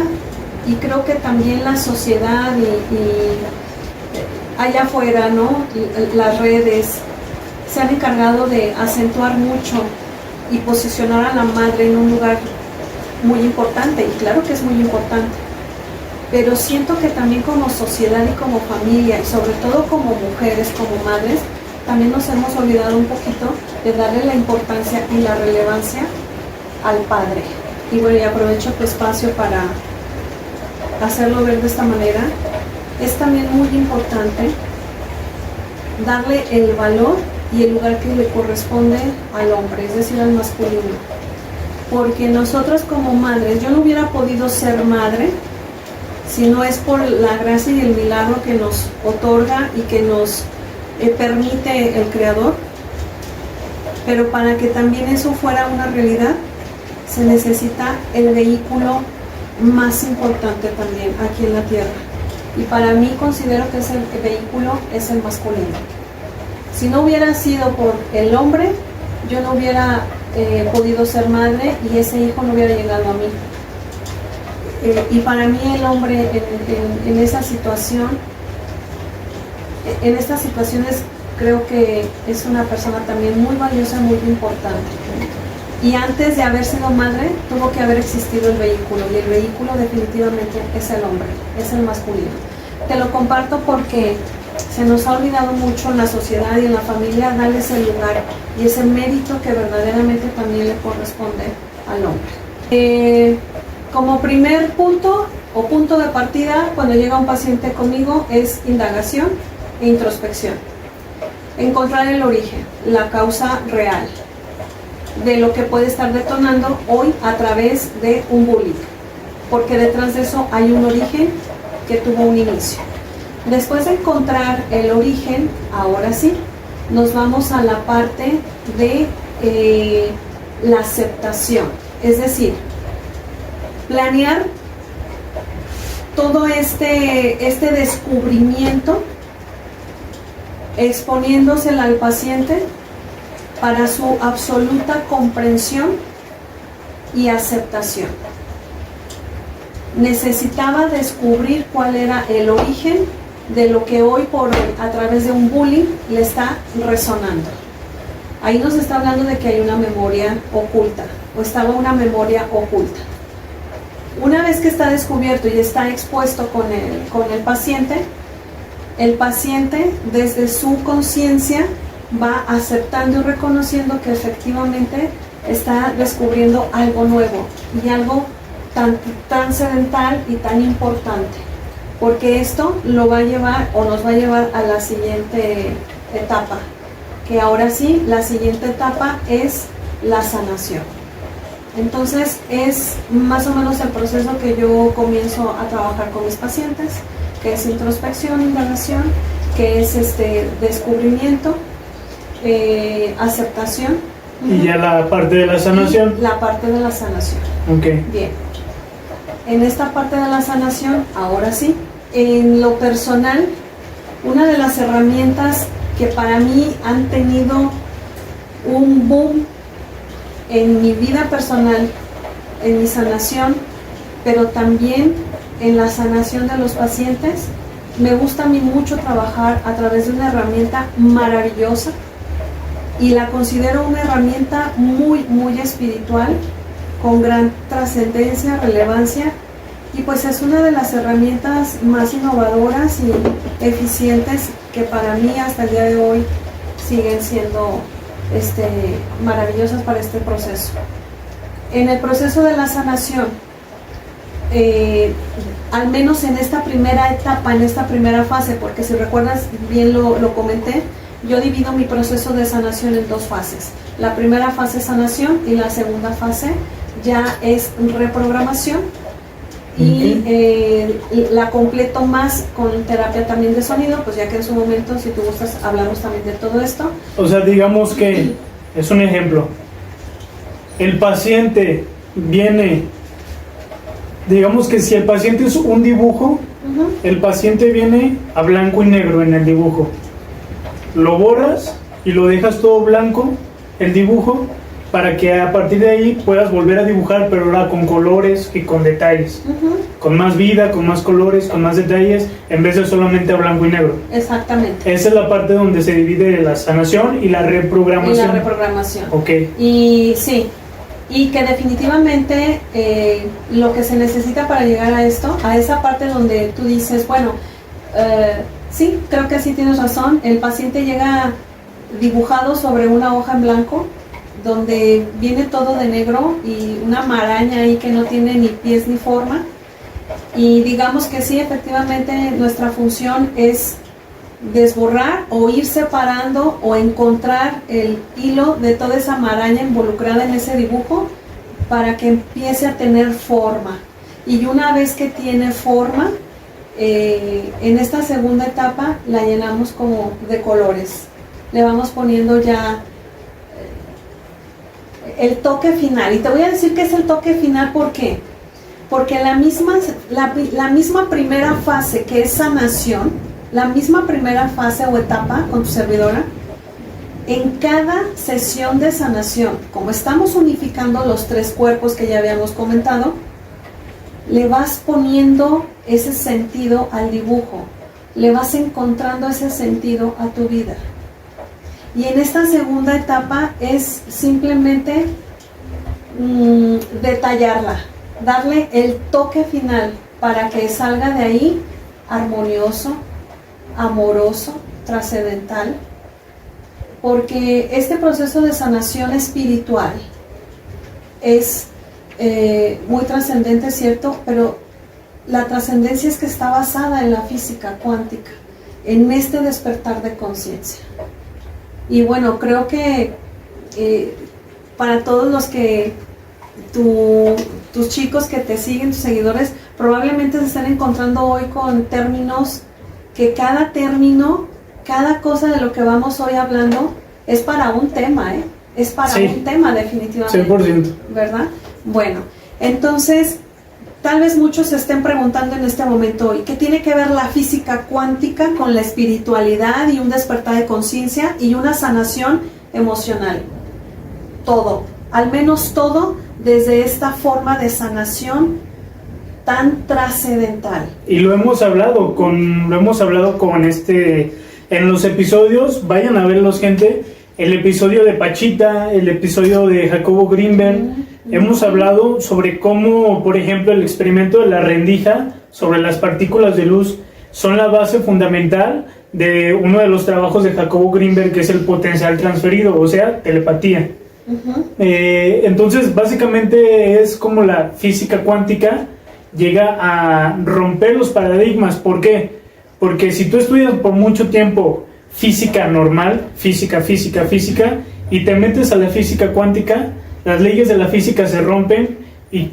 y creo que también la sociedad y allá afuera, ¿no? Las redes se han encargado de acentuar mucho y posicionar a la madre en un lugar muy importante, y claro que es muy importante, pero siento que también como sociedad y como familia, y sobre todo como mujeres, como madres, también nos hemos olvidado un poquito de darle la importancia y la relevancia al Padre. Y bueno, y aprovecho tu espacio para hacerlo ver de esta manera. Es también muy importante darle el valor y el lugar que le corresponde al hombre, es decir, al masculino. Porque nosotros como madres, yo no hubiera podido ser madre si no es por la gracia y el milagro que nos otorga y que nos permite el Creador. Pero para que también eso fuera una realidad, se necesita el vehículo más importante también aquí en la Tierra. Y para mí considero que ese vehículo es el masculino. Si no hubiera sido por el hombre, yo no hubiera podido ser madre y ese hijo no hubiera llegado a mí. Y para mí el hombre en esa situación, en estas situaciones, creo que es una persona también muy valiosa, muy importante. Y antes de haber sido madre, tuvo que haber existido el vehículo, y el vehículo definitivamente es el hombre, es el masculino. Te lo comparto porque se nos ha olvidado mucho en la sociedad y en la familia darles el lugar y ese mérito que verdaderamente también le corresponde al hombre. Como primer punto o punto de partida cuando llega un paciente conmigo es indagación e introspección. Encontrar el origen, la causa real de lo que puede estar detonando hoy a través de un bullying, porque detrás de eso hay un origen que tuvo un inicio. Después de encontrar el origen, ahora sí, nos vamos a la parte de la aceptación, es decir, planear todo este descubrimiento exponiéndosela al paciente para su absoluta comprensión y aceptación. Necesitaba descubrir cuál era el origen de lo que hoy por hoy, a través de un bullying, le está resonando. Ahí nos está hablando de que hay una memoria oculta, o estaba una memoria oculta. Una vez que está descubierto y está expuesto con el paciente desde su conciencia va aceptando y reconociendo que efectivamente está descubriendo algo nuevo y algo tan trascendental y tan importante, porque esto lo va a llevar o nos va a llevar a la siguiente etapa, que ahora sí, la siguiente etapa es la sanación. Entonces es más o menos el proceso que yo comienzo a trabajar con mis pacientes, que es introspección, indagación, que es descubrimiento, aceptación. Y ya la parte de la sanación. Y la parte de la sanación. Ok. Bien. En esta parte de la sanación, ahora sí, en lo personal, una de las herramientas que para mí han tenido un boom en mi vida personal, en mi sanación, pero también en la sanación de los pacientes, me gusta a mí mucho trabajar a través de una herramienta maravillosa y la considero una herramienta muy, muy espiritual, con gran trascendencia, relevancia, y pues es una de las herramientas más innovadoras y eficientes que para mí hasta el día de hoy siguen siendo maravillosas para este proceso. En el proceso de la sanación, al menos en esta primera etapa, en esta primera fase, porque si recuerdas bien lo comenté, yo divido mi proceso de sanación en dos fases. La primera fase es sanación y la segunda fase ya es reprogramación y la completo más con terapia también de sonido, pues ya que en su momento, si tú gustas, hablamos también de todo esto. O sea, digamos que es un ejemplo. El paciente viene, digamos que si el paciente es un dibujo, el paciente viene a blanco y negro en el dibujo. Lo borras y lo dejas todo blanco, el dibujo, para que a partir de ahí puedas volver a dibujar, pero ahora con colores y con detalles, con más vida, con más colores, con más detalles, en vez de solamente a blanco y negro. Exactamente. Esa es la parte donde se divide la sanación y la reprogramación. Y la reprogramación. Ok. Y sí, y que definitivamente lo que se necesita para llegar a esto, a esa parte donde tú dices, bueno, sí, creo que sí tienes razón, el paciente llega dibujado sobre una hoja en blanco, donde viene todo de negro y una maraña ahí que no tiene ni pies ni forma, y digamos que sí, efectivamente nuestra función es desborrar o ir separando o encontrar el hilo de toda esa maraña involucrada en ese dibujo para que empiece a tener forma, y una vez que tiene forma, en esta segunda etapa la llenamos como de colores, le vamos poniendo ya el toque final. Y te voy a decir qué es el toque final. ¿Por qué? Porque la misma primera fase, que es sanación, la misma primera fase o etapa con tu servidora, en cada sesión de sanación, como estamos unificando los tres cuerpos que ya habíamos comentado, le vas poniendo ese sentido al dibujo, le vas encontrando ese sentido a tu vida. Y en esta segunda etapa es simplemente detallarla, darle el toque final para que salga de ahí armonioso, amoroso, trascendental, porque este proceso de sanación espiritual es muy trascendente, ¿cierto? Pero la trascendencia es que está basada en la física cuántica, en este despertar de conciencia. Y bueno, creo que para todos los que tus chicos que te siguen, tus seguidores, probablemente se están encontrando hoy con términos que cada término, cada cosa de lo que vamos hoy hablando es para un tema, es para un tema definitivamente. 100%. ¿Verdad? Bueno, entonces, tal vez muchos se estén preguntando en este momento hoy, ¿qué tiene que ver la física cuántica con la espiritualidad y un despertar de conciencia y una sanación emocional? Todo, al menos todo, desde esta forma de sanación tan trascendental. Y lo hemos hablado con en los episodios, vayan a verlos, gente, el episodio de Pachita, el episodio de Jacobo Greenberg. Hemos hablado sobre cómo, por ejemplo, el experimento de la rendija sobre las partículas de luz son la base fundamental de uno de los trabajos de Jacobo Greenberg, que es el potencial transferido, o sea, telepatía. Entonces, básicamente es como la física cuántica llega a romper los paradigmas. ¿Por qué? Porque si tú estudias por mucho tiempo física normal, física, y te metes a la física cuántica, las leyes de la física se rompen y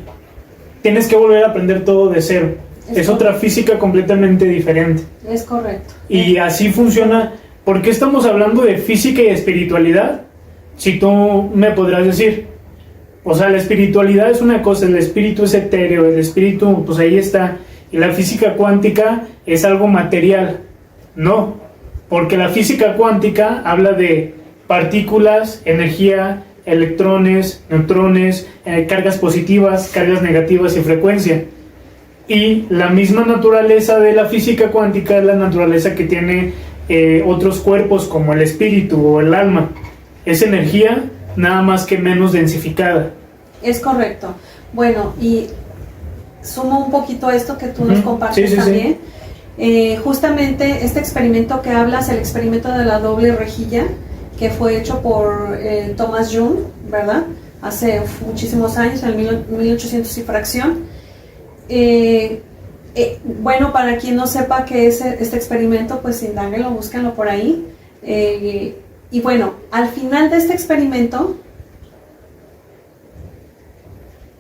tienes que volver a aprender todo de cero. Es otra física completamente diferente. Es correcto. Y así funciona. ¿Por qué estamos hablando de física y espiritualidad? Si tú me podrás decir, o sea, la espiritualidad es una cosa, el espíritu es etéreo, el espíritu, pues ahí está. Y la física cuántica es algo material. No, porque la física cuántica habla de partículas, energía, electrones, neutrones, cargas positivas, cargas negativas y frecuencia. Y la misma naturaleza de la física cuántica es la naturaleza que tiene otros cuerpos, como el espíritu o el alma. Es energía, nada más que menos densificada. Es correcto. Bueno, y sumo un poquito esto que tú nos compartes también. Justamente este experimento que hablas, el experimento de la doble rejilla, que fue hecho por Thomas Jung, ¿verdad? Hace muchísimos años, en el 1800 y fracción. Bueno, para quien no sepa qué es este experimento, pues indáguenlo, búsquenlo por ahí. Y bueno, al final de este experimento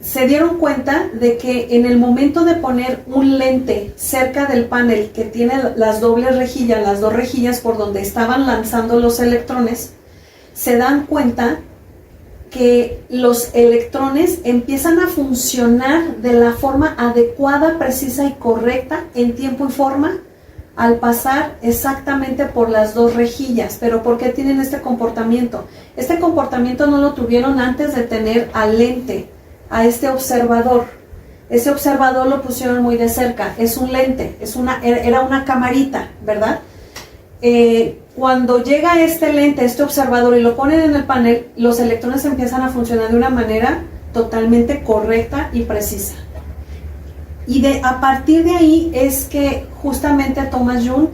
se dieron cuenta de que en el momento de poner un lente cerca del panel que tiene las dobles rejillas, las dos rejillas por donde estaban lanzando los electrones, se dan cuenta que los electrones empiezan a funcionar de la forma adecuada, precisa y correcta en tiempo y forma al pasar exactamente por las dos rejillas. ¿Pero por qué tienen este comportamiento? Este comportamiento no lo tuvieron antes de tener al lente, a este observador. Ese observador lo pusieron muy de cerca, es un lente, era una camarita, ¿verdad? Cuando llega este lente, este observador, y lo ponen en el panel, los electrones empiezan a funcionar de una manera totalmente correcta y precisa. Y a partir de ahí es que justamente Thomas Jung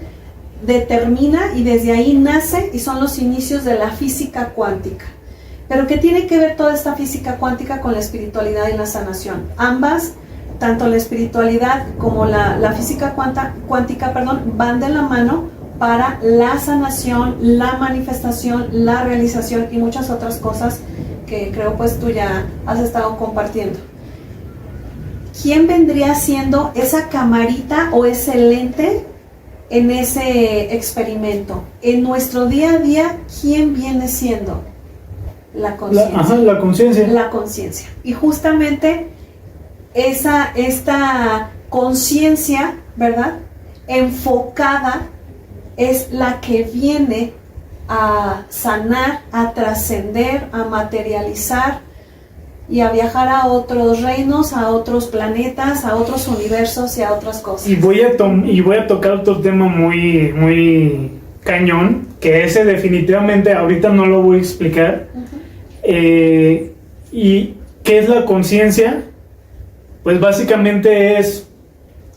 determina, y desde ahí nace, y son los inicios de la física cuántica. Pero ¿qué tiene que ver toda esta física cuántica con la espiritualidad y la sanación? Ambas, tanto la espiritualidad como la física cuántica, van de la mano para la sanación, la manifestación, la realización y muchas otras cosas que creo pues tú ya has estado compartiendo. ¿Quién vendría siendo esa camarita o ese lente en ese experimento? En nuestro día a día, ¿quién viene siendo? La conciencia. La conciencia. La conciencia. Y justamente esta conciencia, ¿verdad?, enfocada, es la que viene a sanar, a trascender, a materializar y a viajar a otros reinos, a otros planetas, a otros universos y a otras cosas. Y voy a tocar otro tema muy, muy cañón, que ese definitivamente ahorita no lo voy a explicar. ¿Y qué es la conciencia? Pues básicamente es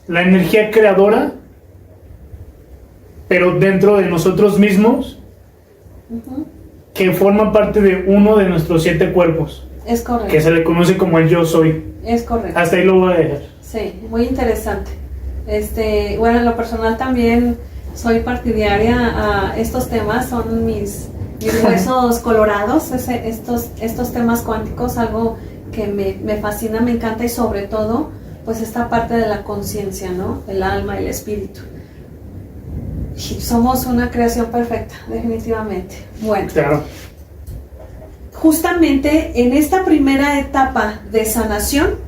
la energía creadora pero dentro de nosotros mismos, que forma parte de uno de nuestros 7 cuerpos. Es correcto. Que se le conoce como el yo soy. Es correcto. Hasta ahí lo voy a dejar. Sí, muy interesante. Bueno, en lo personal también soy partidaria a estos temas, son mis huesos colorados, estos temas cuánticos, algo que me fascina, me encanta, y sobre todo, pues esta parte de la conciencia, ¿no? El alma, el espíritu. Y somos una creación perfecta, definitivamente. Bueno, claro. Justamente en esta primera etapa de sanación,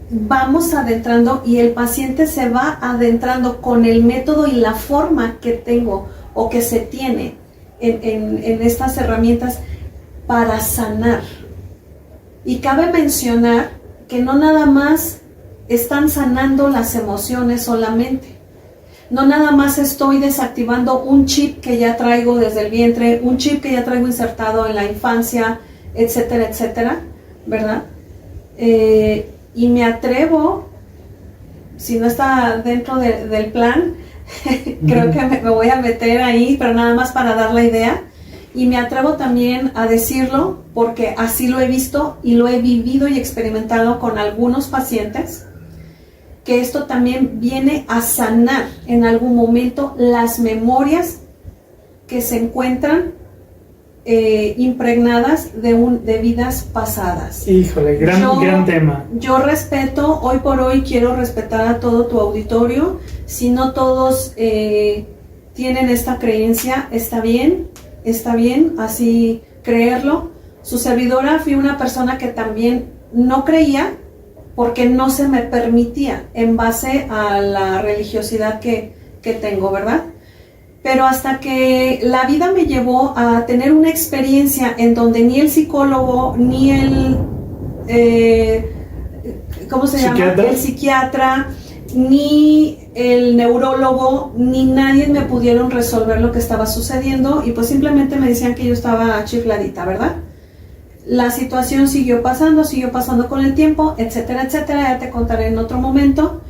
vamos adentrando y el paciente se va adentrando con el método y la forma que tengo o que se tiene en estas herramientas para sanar. Y cabe mencionar que no nada más están sanando las emociones solamente. No nada más estoy desactivando un chip que ya traigo desde el vientre, un chip que ya traigo insertado en la infancia, etcétera, etcétera, ¿verdad? Y me atrevo, si no está dentro del plan, creo que me voy a meter ahí, pero nada más para dar la idea. Y me atrevo también a decirlo porque así lo he visto y lo he vivido y experimentado con algunos pacientes, que esto también viene a sanar en algún momento las memorias que se encuentran impregnadas de vidas pasadas. Híjole, gran tema. Yo respeto, hoy por hoy quiero respetar a todo tu auditorio. Si no todos tienen esta creencia, está bien, así creerlo. Su servidora fui una persona que también no creía, porque no se me permitía en base a la religiosidad que tengo, ¿verdad? Pero hasta que la vida me llevó a tener una experiencia en donde ni el psicólogo, ni el, ¿cómo se llama? El psiquiatra, ni el neurólogo, ni nadie me pudieron resolver lo que estaba sucediendo, y pues simplemente me decían que yo estaba chifladita, ¿verdad? La situación siguió pasando con el tiempo, etcétera, etcétera. Ya te contaré en otro momento.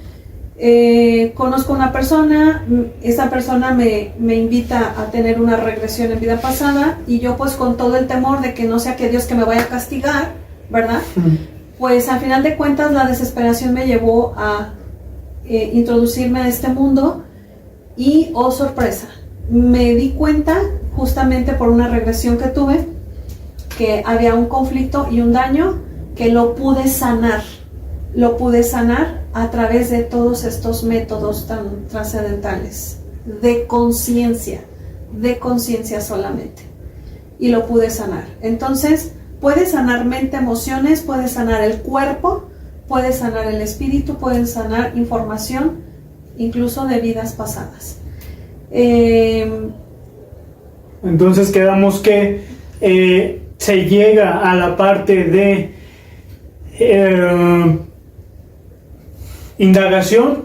Conozco una persona, esa persona me invita a tener una regresión en vida pasada, y yo pues con todo el temor de que no sea que Dios que me vaya a castigar, ¿verdad? Pues al final de cuentas la desesperación me llevó a introducirme a este mundo, y oh sorpresa, me di cuenta justamente por una regresión que tuve, que había un conflicto y un daño que lo pude sanar a través de todos estos métodos tan trascendentales de conciencia solamente, y lo pude sanar. Entonces, puedes sanar mente, emociones, puedes sanar el cuerpo, puedes sanar el espíritu, puedes sanar información, incluso de vidas pasadas. Entonces quedamos que se llega a la parte de indagación,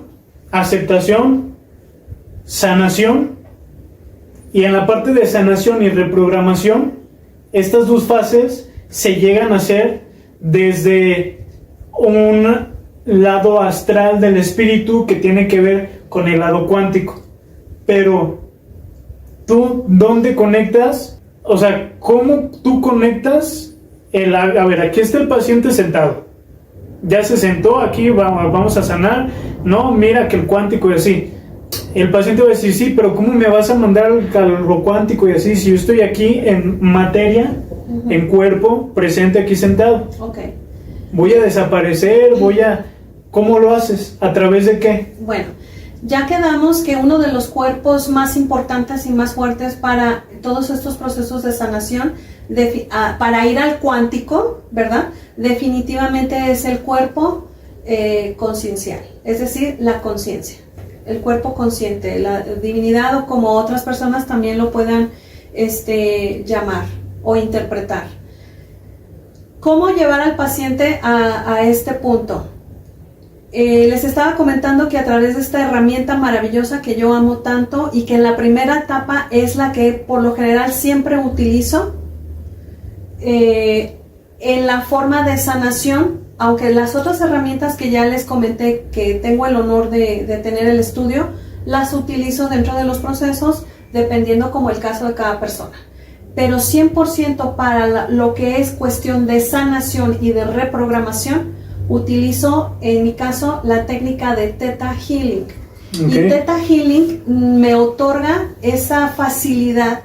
aceptación, sanación, y en la parte de sanación y reprogramación, estas dos fases se llegan a hacer desde un lado astral del espíritu que tiene que ver con el lado cuántico. Pero ¿tú dónde conectas? O sea, ¿cómo tú conectas a ver, aquí está el paciente sentado, ya se sentó, aquí vamos a sanar, no, mira que el cuántico y así. El paciente va a decir, sí, pero ¿cómo me vas a mandar a lo cuántico y así si yo estoy aquí en materia, en cuerpo, presente aquí sentado? Okay. Voy a desaparecer, ¿cómo lo haces? ¿A través de qué? Bueno, ya quedamos que uno de los cuerpos más importantes y más fuertes para todos estos procesos de sanación, para ir al cuántico, ¿verdad? Definitivamente es el cuerpo conciencial, es decir, la conciencia, el cuerpo consciente, la divinidad, o como otras personas también lo puedan llamar o interpretar. ¿Cómo llevar al paciente a este punto? Les estaba comentando que a través de esta herramienta maravillosa que yo amo tanto, y que en la primera etapa es la que por lo general siempre utilizo en la forma de sanación, aunque las otras herramientas que ya les comenté que tengo el honor de tener el estudio, las utilizo dentro de los procesos, dependiendo como el caso de cada persona. Pero 100% para lo que es cuestión de sanación y de reprogramación, utilizo en mi caso la técnica de Theta Healing. Okay. Y Theta Healing me otorga esa facilidad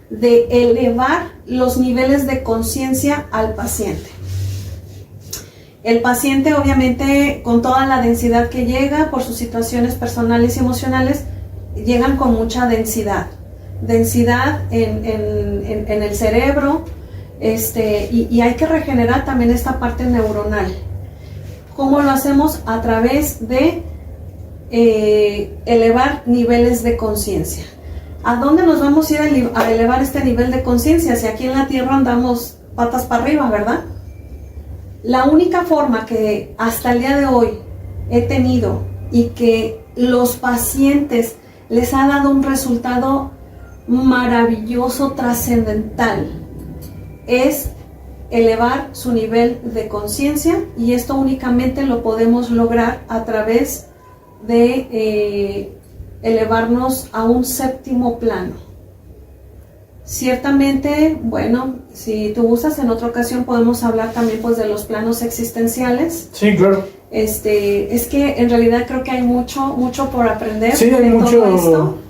de elevar los niveles de conciencia al paciente. El paciente, obviamente, con toda la densidad que llega por sus situaciones personales y emocionales, llegan con mucha densidad en el cerebro, y hay que regenerar también esta parte neuronal. ¿Cómo lo hacemos? A través de elevar niveles de conciencia. ¿A dónde nos vamos a ir a elevar este nivel de conciencia? Si aquí en la Tierra andamos patas para arriba, ¿verdad? La única forma que hasta el día de hoy he tenido y que los pacientes les ha dado un resultado maravilloso, trascendental, es elevar su nivel de conciencia, y esto únicamente lo podemos lograr a través de elevarnos a un séptimo plano. Ciertamente, bueno, si tú gustas, en otra ocasión podemos hablar también pues de los planos existenciales. Sí, claro. Es que en realidad creo que hay mucho por aprender. Sí, hay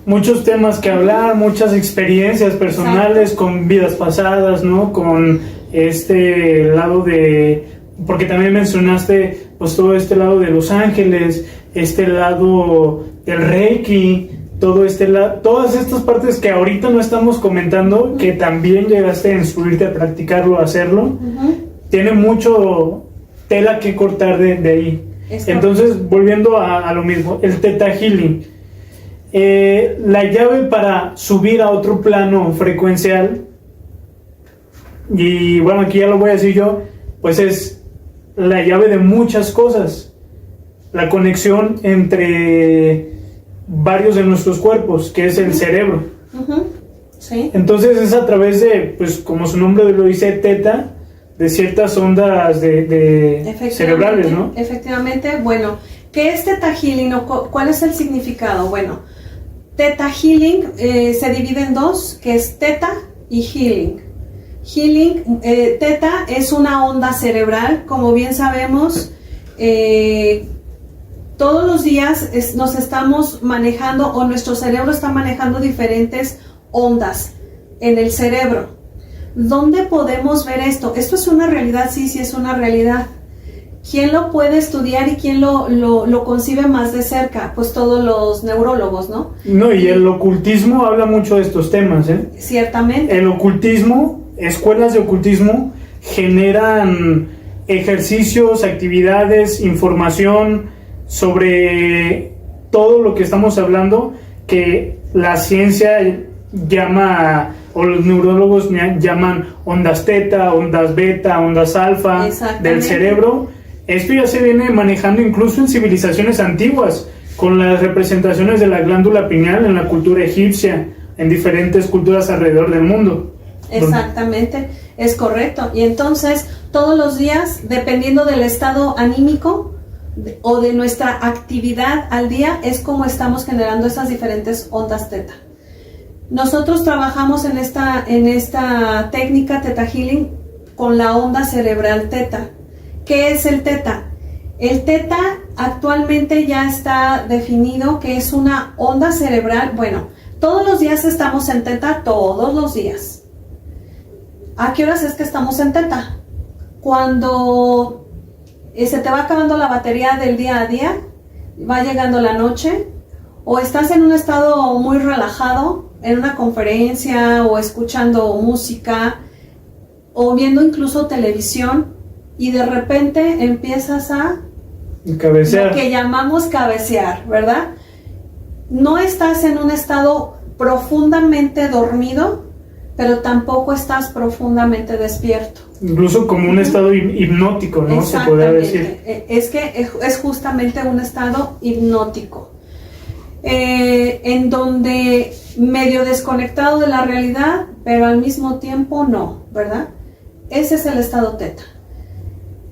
muchos temas que hablar, muchas experiencias personales. Exacto. Con vidas pasadas, ¿no? Con este lado de, porque también mencionaste pues todo este lado de los ángeles, este lado del Reiki, todas estas partes que ahorita no estamos comentando, uh-huh, que también llegaste a instruirte a practicarlo, a hacerlo, uh-huh, tiene mucho tela que cortar de ahí. Entonces, volviendo a lo mismo, el Theta Healing, la llave para subir a otro plano frecuencial, y bueno, aquí ya lo voy a decir yo, pues es la llave de muchas cosas, la conexión entre varios de nuestros cuerpos, que es el cerebro. Uh-huh. Sí. Entonces es a través de, pues como su nombre lo dice, Theta, de ciertas ondas cerebrales, ¿no? Efectivamente. Bueno, ¿qué es Theta Healing o cuál es el significado? Bueno, Theta Healing se divide en dos, que es Theta y Healing. Theta es una onda cerebral, como bien sabemos. Todos los días nos estamos manejando, o nuestro cerebro está manejando diferentes ondas en el cerebro. ¿Dónde podemos ver esto? ¿Esto es una realidad? Sí, es una realidad. ¿Quién lo puede estudiar y quién lo concibe más de cerca? Pues todos los neurólogos, ¿no? No, y el ocultismo habla mucho de estos temas, ¿eh? Ciertamente. El ocultismo, escuelas de ocultismo generan ejercicios, actividades, información sobre todo lo que estamos hablando, que la ciencia llama, o los neurólogos llaman ondas teta, ondas beta, ondas alfa del cerebro. Esto ya se viene manejando incluso en civilizaciones antiguas, con las representaciones de la glándula pineal en la cultura egipcia, en diferentes culturas alrededor del mundo. Exactamente, es correcto. Y entonces, todos los días, dependiendo del estado anímico o de nuestra actividad al día, es como estamos generando esas diferentes ondas teta. Nosotros trabajamos en esta técnica Theta Healing con la onda cerebral teta. ¿Qué es el teta? El teta actualmente ya está definido que es una onda cerebral. Bueno, todos los días estamos en teta, todos los días. ¿A qué horas es que estamos en teta? Cuando se te va acabando la batería del día a día, va llegando la noche, o estás en un estado muy relajado, en una conferencia, o escuchando música, o viendo incluso televisión, y de repente empiezas a cabecear. Lo que llamamos cabecear, ¿verdad? No estás en un estado profundamente dormido, pero tampoco estás profundamente despierto. Incluso como un estado hipnótico, ¿no? Se podría decir. Es que es justamente un estado hipnótico, en donde medio desconectado de la realidad, pero al mismo tiempo no, ¿verdad? Ese es el estado teta.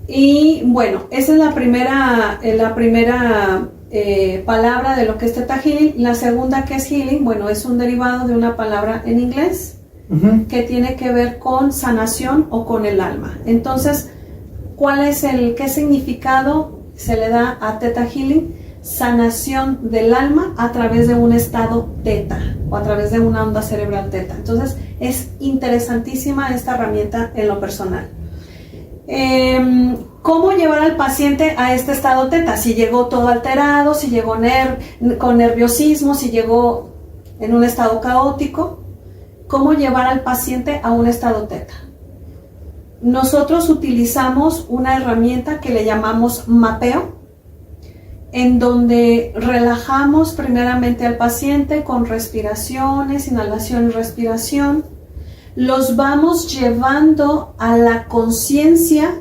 Y bueno, esa es la primera palabra de lo que es Theta Healing. La segunda, que es Healing, bueno, es un derivado de una palabra en inglés que tiene que ver con sanación o con el alma. Entonces, ¿qué significado se le da a Theta Healing? Sanación del alma a través de un estado teta o a través de una onda cerebral teta. Entonces es interesantísima esta herramienta en lo personal. ¿Cómo llevar al paciente a este estado teta? Si llegó todo alterado, si llegó con nerviosismo, si llegó en un estado caótico, ¿cómo llevar al paciente a un estado teta? Nosotros utilizamos una herramienta que le llamamos mapeo, en donde relajamos primeramente al paciente con respiraciones, inhalación y respiración. Los vamos llevando a la conciencia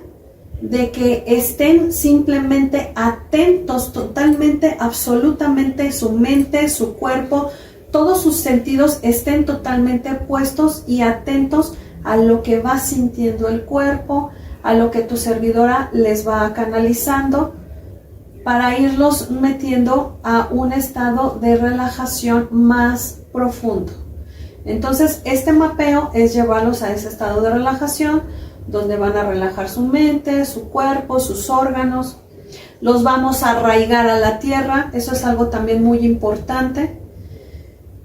de que estén simplemente atentos totalmente, absolutamente, su mente, su cuerpo, todos sus sentidos estén totalmente puestos y atentos a lo que va sintiendo el cuerpo, a lo que tu servidora les va canalizando, para irlos metiendo a un estado de relajación más profundo. Entonces, este mapeo es llevarlos a ese estado de relajación, donde van a relajar su mente, su cuerpo, sus órganos. Los vamos a arraigar a la tierra, eso es algo también muy importante.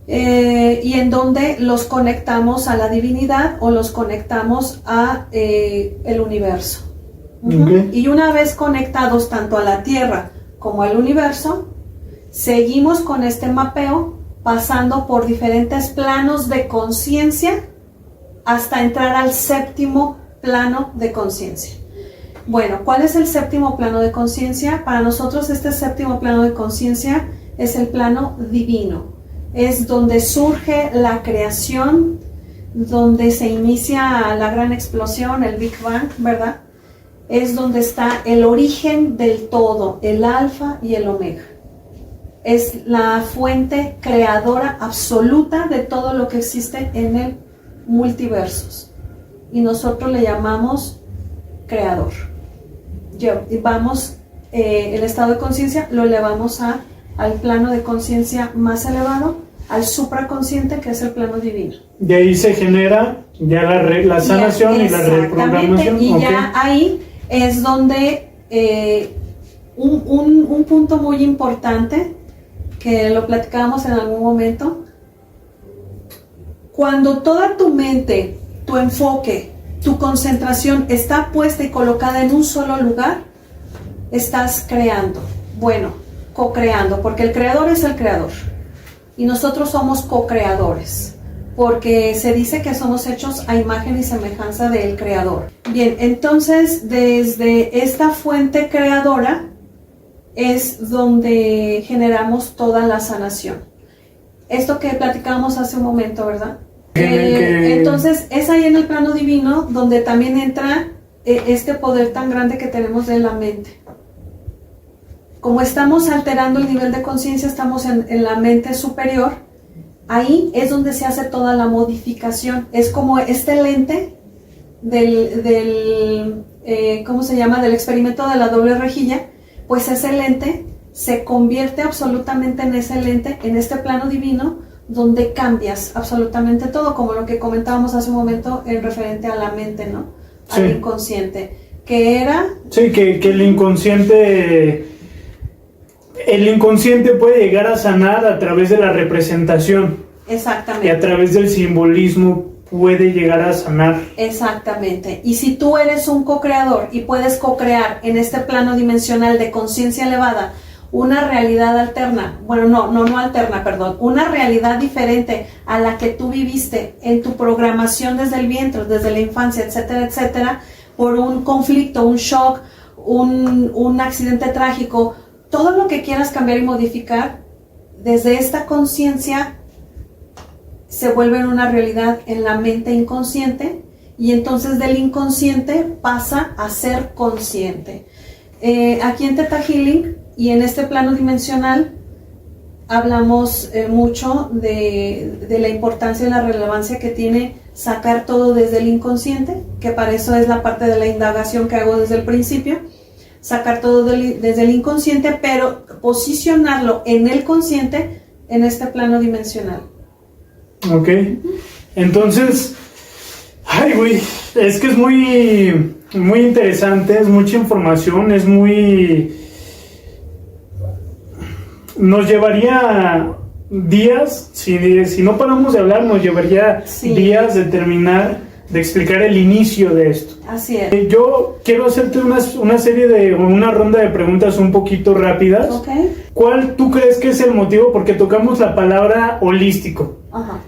Y en donde los conectamos a la divinidad o los conectamos a el universo. Okay. Y una vez conectados tanto a la tierra como al universo, seguimos con este mapeo pasando por diferentes planos de conciencia hasta entrar al séptimo plano de conciencia. Bueno, ¿cuál es el séptimo plano de conciencia? Para nosotros este séptimo plano de conciencia es el plano divino. Es donde surge la creación, donde se inicia la gran explosión, el Big Bang, ¿verdad? Es donde está el origen del todo, el alfa y el omega. Es la fuente creadora absoluta de todo lo que existe en el multiversos. Y nosotros le llamamos creador. El estado de conciencia lo elevamos al plano de conciencia más elevado, al supraconsciente, que es el plano divino. Y ahí se genera ya la sanación y la reprogramación. Y ya ahí es donde un punto muy importante, que lo platicábamos en algún momento, cuando toda tu mente, tu enfoque, tu concentración está puesta y colocada en un solo lugar, estás creando. Bueno, co-creando, porque el creador es el creador y nosotros somos co-creadores, porque se dice que somos hechos a imagen y semejanza del creador. Bien, entonces desde esta fuente creadora es donde generamos toda la sanación. Esto que platicábamos hace un momento, ¿verdad? Entonces es ahí en el plano divino donde también entra este poder tan grande que tenemos de la mente. Como estamos alterando el nivel de conciencia, estamos en la mente superior, ahí es donde se hace toda la modificación. Es como este lente ¿cómo se llama? Del experimento de la doble rejilla. Pues ese lente se convierte absolutamente en ese lente, en este plano divino, donde cambias absolutamente todo, como lo que comentábamos hace un momento en referente a la mente, ¿no? Al inconsciente, que era... Sí, que el inconsciente puede llegar a sanar a través de la representación. Exactamente. Y a través del simbolismo puede llegar a sanar. Exactamente. Y si tú eres un co-creador y puedes co-crear en este plano dimensional de conciencia elevada una realidad alterna, bueno, no alterna, perdón, una realidad diferente a la que tú viviste en tu programación desde el vientre, desde la infancia, etcétera, etcétera, por un conflicto, un shock, un accidente trágico, todo lo que quieras cambiar y modificar, desde esta conciencia se vuelve una realidad en la mente inconsciente, y entonces del inconsciente pasa a ser consciente. Aquí en Theta Healing y en este plano dimensional hablamos mucho de la importancia y la relevancia que tiene sacar todo desde el inconsciente, que para eso es la parte de la indagación que hago desde el principio. sacar todo desde el inconsciente, pero posicionarlo en el consciente en este plano dimensional. Ok. Entonces, ay, güey, es que es muy, muy interesante, es mucha información, es muy... Nos llevaría días, si no paramos de hablar, nos llevaría días de terminar de explicar el inicio de esto. Así es. Yo quiero hacerte una ronda de preguntas un poquito rápidas. Okay. ¿Cuál tú crees que es el motivo? Porque tocamos la palabra holístico. Ajá.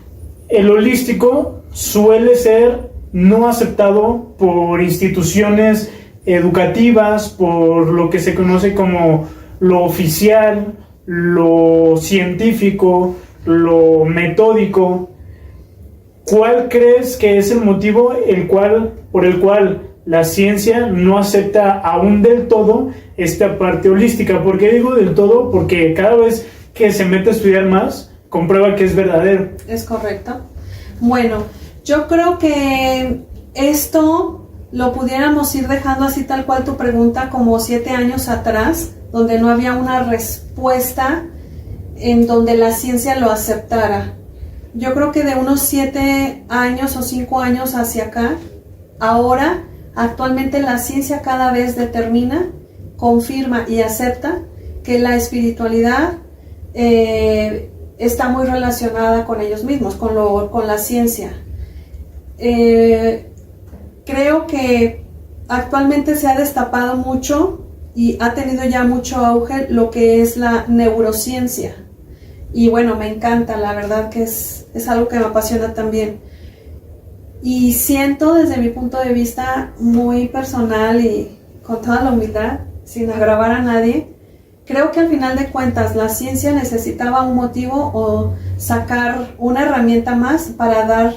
El holístico suele ser no aceptado por instituciones educativas, por lo que se conoce como lo oficial, lo científico, lo metódico. ¿Cuál crees que es el motivo por el cual la ciencia no acepta aún del todo esta parte holística? ¿Por qué digo del todo? Porque cada vez que se mete a estudiar más, comprueba que es verdadero. Es correcto. Bueno, yo creo que esto lo pudiéramos ir dejando así tal cual tu pregunta, como 7 años atrás, donde no había una respuesta en donde la ciencia lo aceptara. Yo creo que de unos 7 años o 5 años hacia acá, ahora, actualmente la ciencia cada vez determina, confirma y acepta que la espiritualidad está muy relacionada con ellos mismos, con la ciencia. Creo que actualmente se ha destapado mucho y ha tenido ya mucho auge lo que es la neurociencia. Y bueno, me encanta, la verdad que es algo que me apasiona también. Y siento desde mi punto de vista muy personal y con toda la humildad, sin agravar a nadie, creo que al final de cuentas la ciencia necesitaba un motivo o sacar una herramienta más para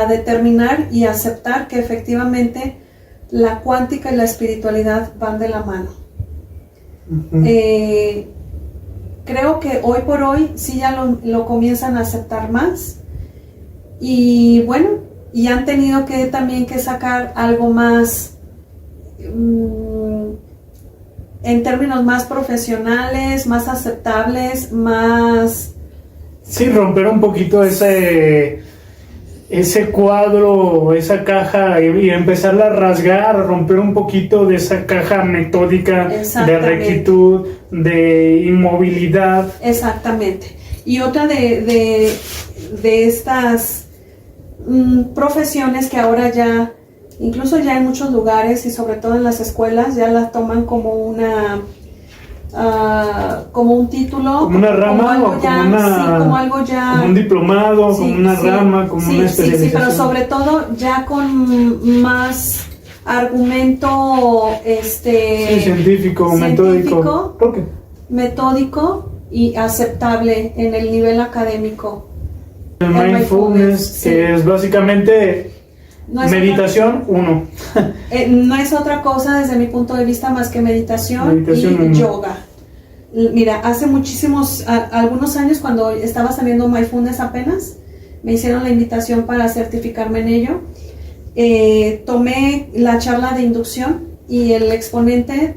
determinar y aceptar que efectivamente la cuántica y la espiritualidad van de la mano. Uh-huh. Creo que hoy por hoy sí ya lo comienzan a aceptar más y bueno, y han tenido que también que sacar algo más en términos más profesionales, más aceptables, más... Sí, romper un poquito ese cuadro, esa caja y empezarla a rasgar, a romper un poquito de esa caja metódica de rectitud, de inmovilidad. Exactamente. Y otra de estas profesiones que ahora ya, incluso ya en muchos lugares y sobre todo en las escuelas, ya la toman como como un título, como una rama, como algo ya, como un diplomado, como una rama, como una especialización. Sí, pero sobre todo ya con más argumento científico, metódico y aceptable en el nivel académico. El mindfulness, que es básicamente meditación 1. No es otra cosa desde mi punto de vista más que meditación y yoga. Mira, hace algunos años cuando estaba saliendo mindfulness apenas, me hicieron la invitación para certificarme en ello. Tomé la charla de inducción y el exponente,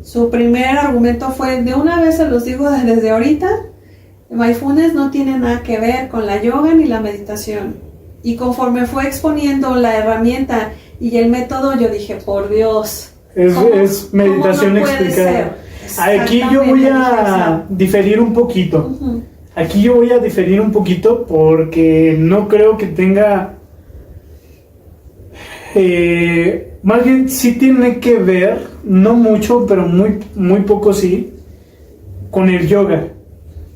su primer argumento fue, de una vez se los digo desde ahorita, mindfulness no tiene nada que ver con la yoga ni la meditación. Y conforme fue exponiendo la herramienta y el método, yo dije, por Dios, es meditación no explicada. Aquí yo voy a diferir un poquito. Uh-huh. Aquí yo voy a diferir un poquito porque no creo que tenga... más bien sí tiene que ver, no mucho, pero muy, muy poco sí, con el yoga.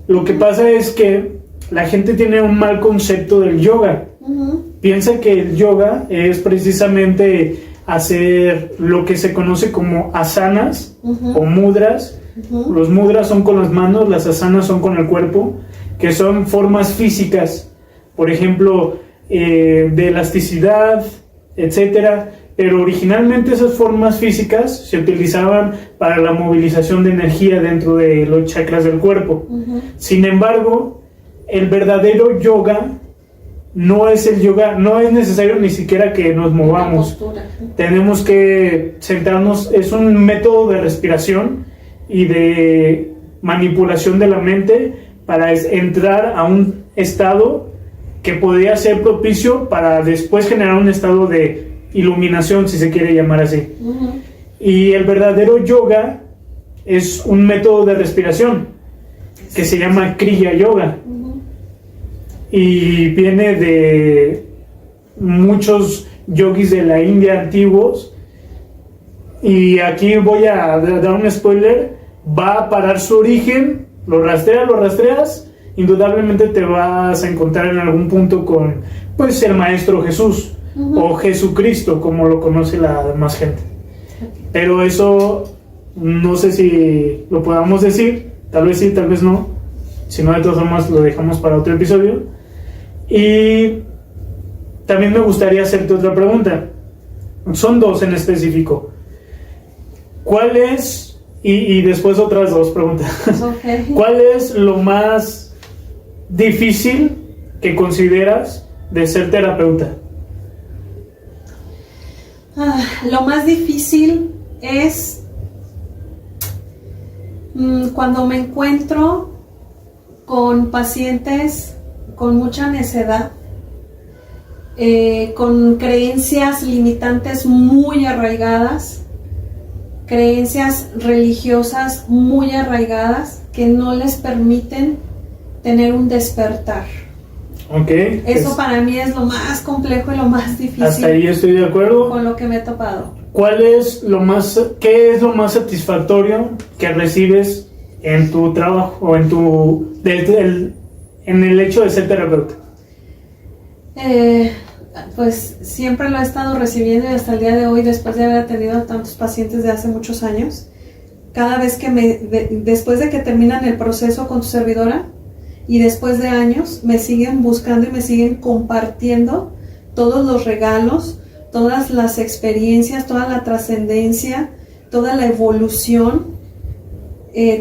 Lo que pasa es que la gente tiene un mal concepto del yoga. Uh-huh. Piensa que el yoga es precisamente hacer lo que se conoce como asanas, uh-huh, o mudras. Uh-huh. Los mudras son con las manos, las asanas son con el cuerpo, que son formas físicas, por ejemplo, de elasticidad, etcétera. Pero originalmente esas formas físicas se utilizaban para la movilización de energía dentro de los chakras del cuerpo. Uh-huh. Sin embargo, el verdadero yoga no es el yoga, no es necesario ni siquiera que nos movamos. Tenemos que sentarnos, es un método de respiración y de manipulación de la mente para entrar a un estado que podría ser propicio para después generar un estado de iluminación, si se quiere llamar así. Y el verdadero yoga es un método de respiración que se llama Kriya Yoga. Y viene de muchos yogis de la India antiguos. Y aquí voy a dar un spoiler. Va a parar su origen, lo rastreas, indudablemente te vas a encontrar en algún punto con, pues, el Maestro Jesús o Jesucristo, como lo conoce la demás gente. Pero eso no sé si lo podamos decir, tal vez sí, tal vez no. Si no, de todas formas lo dejamos para otro episodio. Y también me gustaría hacerte otra pregunta. Son dos en específico. ¿Cuál es, y después otras dos preguntas, cuál es lo más difícil que consideras de ser terapeuta? Lo más difícil es cuando me encuentro con pacientes con mucha necedad, con creencias limitantes muy arraigadas, creencias religiosas muy arraigadas que no les permiten tener un despertar. Okay. Eso para mí es lo más complejo y lo más difícil. Hasta ahí estoy de acuerdo. Con lo que me he topado. ¿Qué es lo más satisfactorio que recibes en tu trabajo o en el hecho de ser terapeuta? Pues siempre lo he estado recibiendo y hasta el día de hoy, después de haber atendido a tantos pacientes de hace muchos años, cada vez que después de que terminan el proceso con tu servidora y después de años, me siguen buscando y me siguen compartiendo todos los regalos, todas las experiencias, toda la trascendencia, toda la evolución,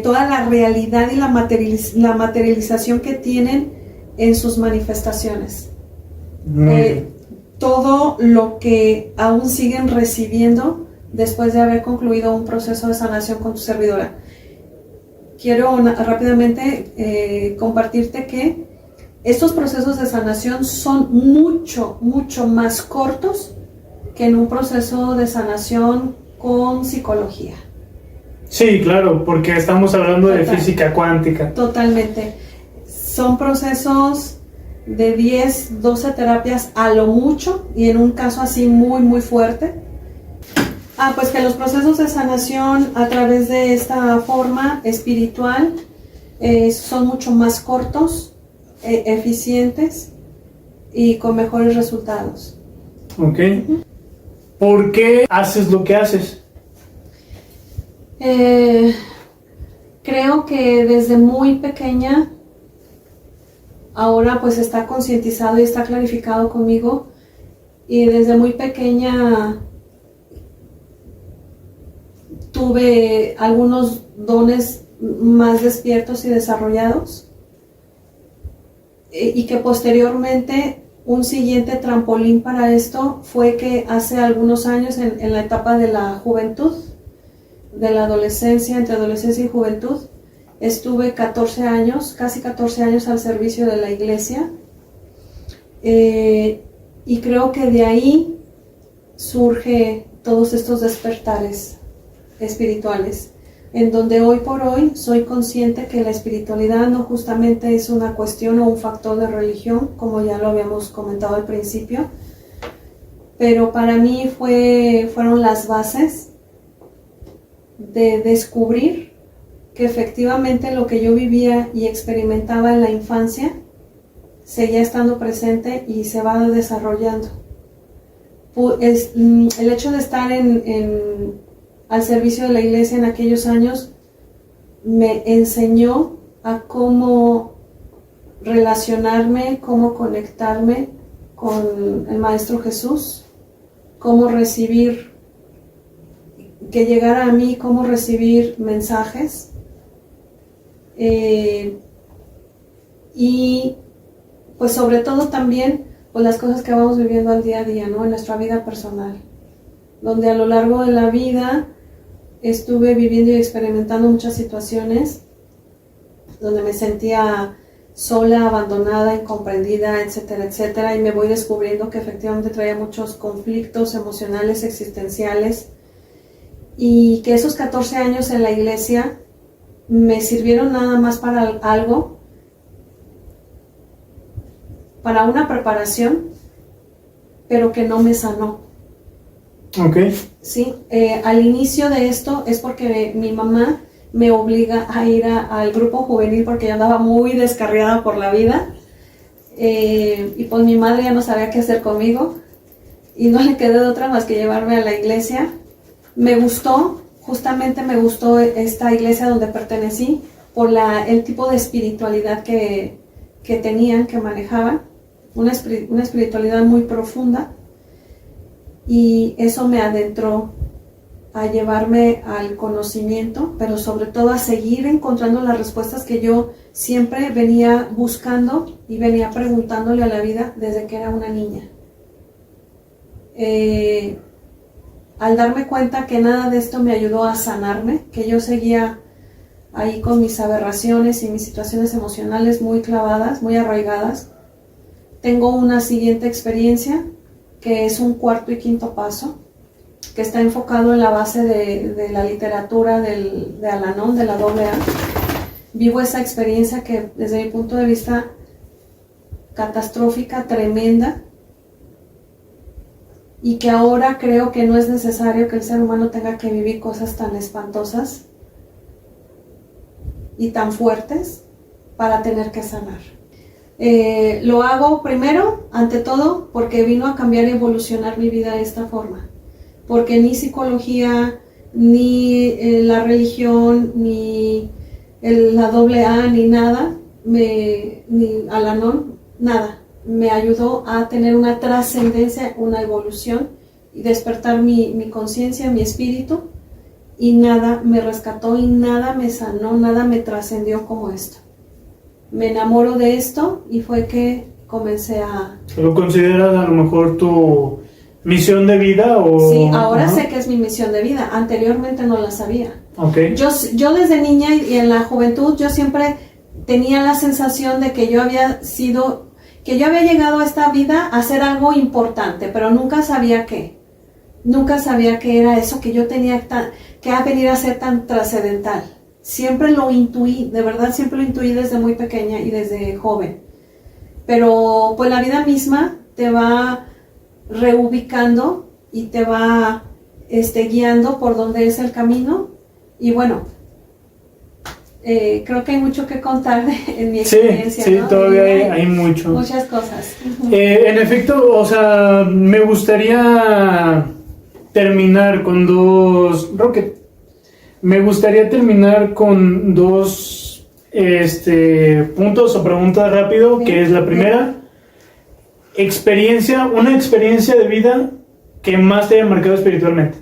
toda la realidad y la materialización que tienen en sus manifestaciones. Todo lo que aún siguen recibiendo después de haber concluido un proceso de sanación con tu servidora. Quiero rápidamente compartirte que estos procesos de sanación son mucho más cortos que en un proceso de sanación con psicología. Sí, claro, porque estamos hablando de física cuántica. Totalmente. Son procesos de 10, 12 terapias a lo mucho, y en un caso así muy fuerte. Pues que los procesos de sanación a través de esta forma espiritual son mucho más cortos, eficientes y con mejores resultados. Ok. ¿Por qué haces lo que haces? Creo que desde muy pequeña, ahora pues está concientizado y está clarificado conmigo, y desde muy pequeña tuve algunos dones más despiertos y desarrollados, y que posteriormente un siguiente trampolín para esto fue que hace algunos años en la etapa de la juventud, de la adolescencia, entre adolescencia y juventud, estuve 14 años, casi 14 años al servicio de la iglesia, y creo que de ahí surge todos estos despertares espirituales, en donde hoy por hoy soy consciente que la espiritualidad no justamente es una cuestión o un factor de religión, como ya lo habíamos comentado al principio, pero para mí fueron las bases de descubrir que efectivamente lo que yo vivía y experimentaba en la infancia seguía estando presente y se va desarrollando. El hecho de estar al servicio de la iglesia en aquellos años me enseñó a cómo relacionarme, cómo conectarme con el Maestro Jesús, cómo recibir, que llegara a mí, cómo recibir mensajes, y pues sobre todo también pues las cosas que vamos viviendo al día a día, ¿no? En nuestra vida personal, donde a lo largo de la vida estuve viviendo y experimentando muchas situaciones donde me sentía sola, abandonada, incomprendida, etcétera, etcétera, y me voy descubriendo que efectivamente traía muchos conflictos emocionales, existenciales, y que esos 14 años en la iglesia me sirvieron nada más para algo, para una preparación, pero que no me sanó. Ok. Sí, al inicio de esto es porque mi mamá me obliga a ir al grupo juvenil porque yo andaba muy descarriada por la vida, y pues mi madre ya no sabía qué hacer conmigo y no le quedó de otra más que llevarme a la iglesia. Me gustó, justamente me gustó esta iglesia donde pertenecí por el tipo de espiritualidad que tenían, que manejaban, una espiritualidad muy profunda, y eso me adentró a llevarme al conocimiento, pero sobre todo a seguir encontrando las respuestas que yo siempre venía buscando y venía preguntándole a la vida desde que era una niña. Al darme cuenta que nada de esto me ayudó a sanarme, que yo seguía ahí con mis aberraciones y mis situaciones emocionales muy clavadas, muy arraigadas, tengo una siguiente experiencia que es un cuarto y quinto paso, que está enfocado en la base de la literatura de Al-Anon, de la AA. Vivo esa experiencia que desde mi punto de vista catastrófica, tremenda, y que ahora creo que no es necesario que el ser humano tenga que vivir cosas tan espantosas y tan fuertes para tener que sanar. Lo hago primero, ante todo, porque vino a cambiar y evolucionar mi vida de esta forma. Porque ni psicología, ni la religión, ni la AA, ni nada, ni Al-Anon, nada, me ayudó a tener una trascendencia, una evolución y despertar mi conciencia, mi espíritu, y nada me rescató y nada me sanó, nada me trascendió como esto. Me enamoro de esto y fue que comencé a... ¿Lo consideras a lo mejor tu misión de vida? O... Sí, ahora sé que es mi misión de vida, anteriormente no la sabía. Okay. Yo desde niña y en la juventud yo siempre tenía la sensación de que yo había llegado a esta vida a hacer algo importante, pero nunca sabía qué. Nunca sabía qué era eso que yo tenía que venir a ser tan trascendental. Siempre lo intuí, de verdad siempre lo intuí desde muy pequeña y desde joven. Pero pues la vida misma te va reubicando y te va guiando por donde es el camino. Y bueno, creo que hay mucho que contar en mi experiencia. Sí, ¿no? todavía hay mucho. Muchas cosas. En efecto, o sea, me gustaría terminar con dos... Rocket. Me gustaría terminar con dos puntos o preguntas rápido, bien, que es la primera. Una experiencia de vida que más te haya marcado espiritualmente.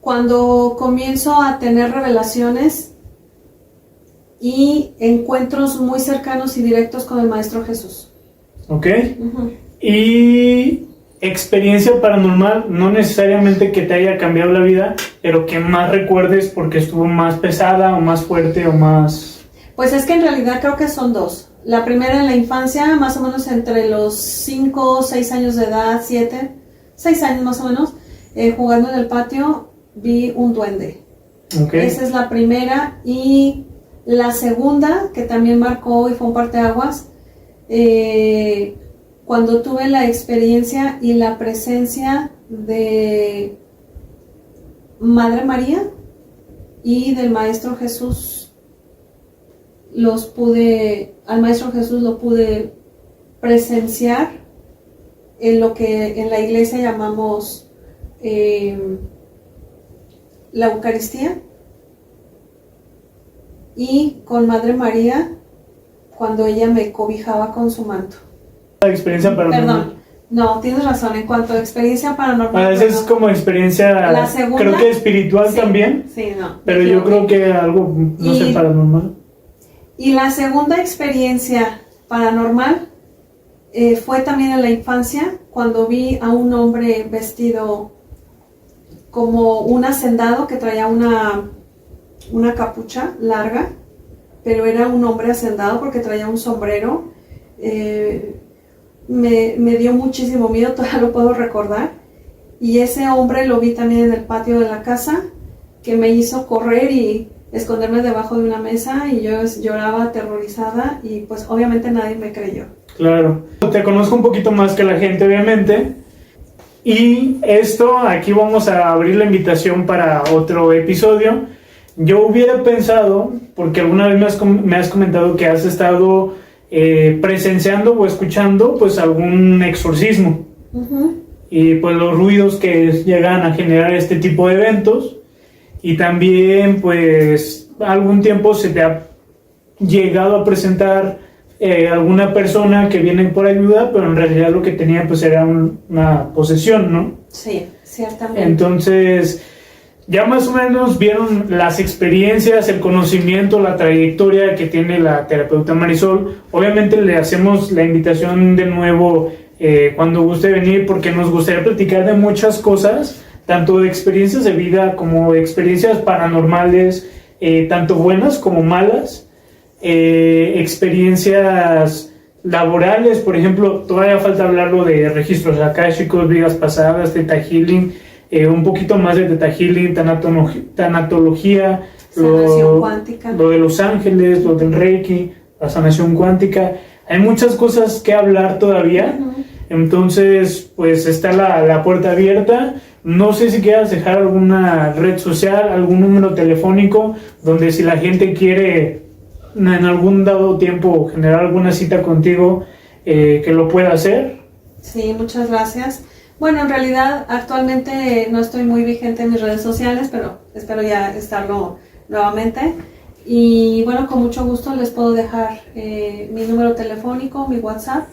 Cuando comienzo a tener revelaciones y encuentros muy cercanos y directos con el Maestro Jesús. Ok. Y experiencia paranormal, no necesariamente que te haya cambiado la vida, pero que más recuerdes porque estuvo más pesada o más fuerte o más... Pues es que en realidad creo que son dos. La primera en la infancia, más o menos entre los 5, 6 años de edad, 7, 6 años más o menos, jugando en el patio, vi un duende. Okay. Esa es la primera. Y la segunda, que también marcó y fue un parteaguas, cuando tuve la experiencia y la presencia de Madre María y del Maestro Jesús, al Maestro Jesús lo pude presenciar en lo que en la iglesia llamamos la Eucaristía, y con Madre María cuando ella me cobijaba con su manto. Experiencia paranormal. Perdón, no, tienes razón, en cuanto a experiencia paranormal. A veces es como experiencia, la segunda, creo que espiritual, sí, también. Sí, no. Pero yo creo que algo, no sé, paranormal. Y la segunda experiencia paranormal fue también en la infancia, cuando vi a un hombre vestido como un hacendado que traía una capucha larga, pero era un hombre hacendado porque traía un sombrero. Me dio muchísimo miedo, todavía lo puedo recordar. Y ese hombre lo vi también en el patio de la casa, que me hizo correr y esconderme debajo de una mesa, y yo lloraba aterrorizada, y pues obviamente nadie me creyó. Claro, te conozco un poquito más que la gente, obviamente, y esto, aquí vamos a abrir la invitación para otro episodio. Yo hubiera pensado, porque alguna vez me has comentado que has estado presenciando o escuchando pues algún exorcismo, y pues los ruidos que llegan a generar este tipo de eventos, y también pues algún tiempo se te ha llegado a presentar alguna persona que viene por ayuda, pero en realidad lo que tenía pues era una posesión, ¿no? Sí, ciertamente. Entonces, ya más o menos vieron las experiencias, el conocimiento, la trayectoria que tiene la terapeuta Marisol. Obviamente le hacemos la invitación de nuevo cuando guste venir, porque nos gustaría platicar de muchas cosas, tanto de experiencias de vida como de experiencias paranormales, tanto buenas como malas, experiencias laborales, por ejemplo. Todavía falta hablarlo de registros akáshicos, vidas pasadas, Theta Healing, un poquito más de Theta Healing, tanatología, sanación cuántica, lo de los ángeles, lo del Reiki, la sanación cuántica. Hay muchas cosas que hablar todavía. Entonces pues está la puerta abierta. No sé si quieras dejar alguna red social, algún número telefónico, donde si la gente quiere en algún dado tiempo generar alguna cita contigo, que lo pueda hacer. Sí, muchas gracias. Bueno, en realidad actualmente no estoy muy vigente en mis redes sociales, pero espero ya estarlo nuevamente. Y bueno, con mucho gusto les puedo dejar mi número telefónico, mi WhatsApp.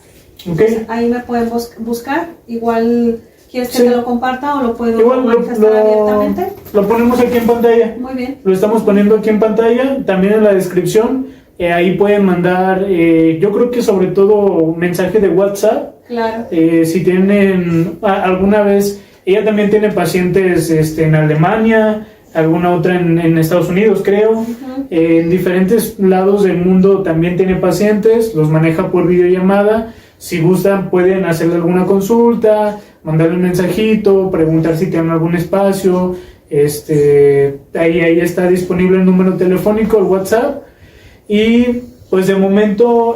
Okay. Ahí me pueden buscar. Igual, ¿quieres que Sí. te lo comparta o lo puedo manifestar abiertamente? Lo ponemos aquí en pantalla. Muy bien. Lo estamos poniendo aquí en pantalla, también en la descripción. Ahí pueden mandar, yo creo que sobre todo mensaje de WhatsApp. Claro. Si tienen alguna vez, ella también tiene pacientes en Alemania, alguna otra en Estados Unidos, creo. En diferentes lados del mundo también tiene pacientes, los maneja por videollamada. Si gustan pueden hacerle alguna consulta, mandarle un mensajito, preguntar si tienen algún espacio. Ahí está disponible el número telefónico, el WhatsApp. Y pues de momento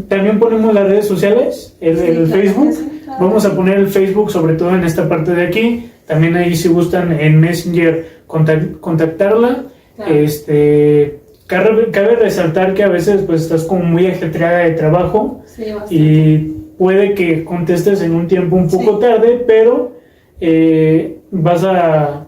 también ponemos las redes sociales, el Facebook. Sí, claro. Vamos a poner el Facebook sobre todo en esta parte de aquí. También ahí si gustan en Messenger contactarla. Claro. Cabe resaltar que a veces pues estás como muy ajetreada de trabajo, Sí, bastante. y puede que contestes en un tiempo un poco tarde, pero vas a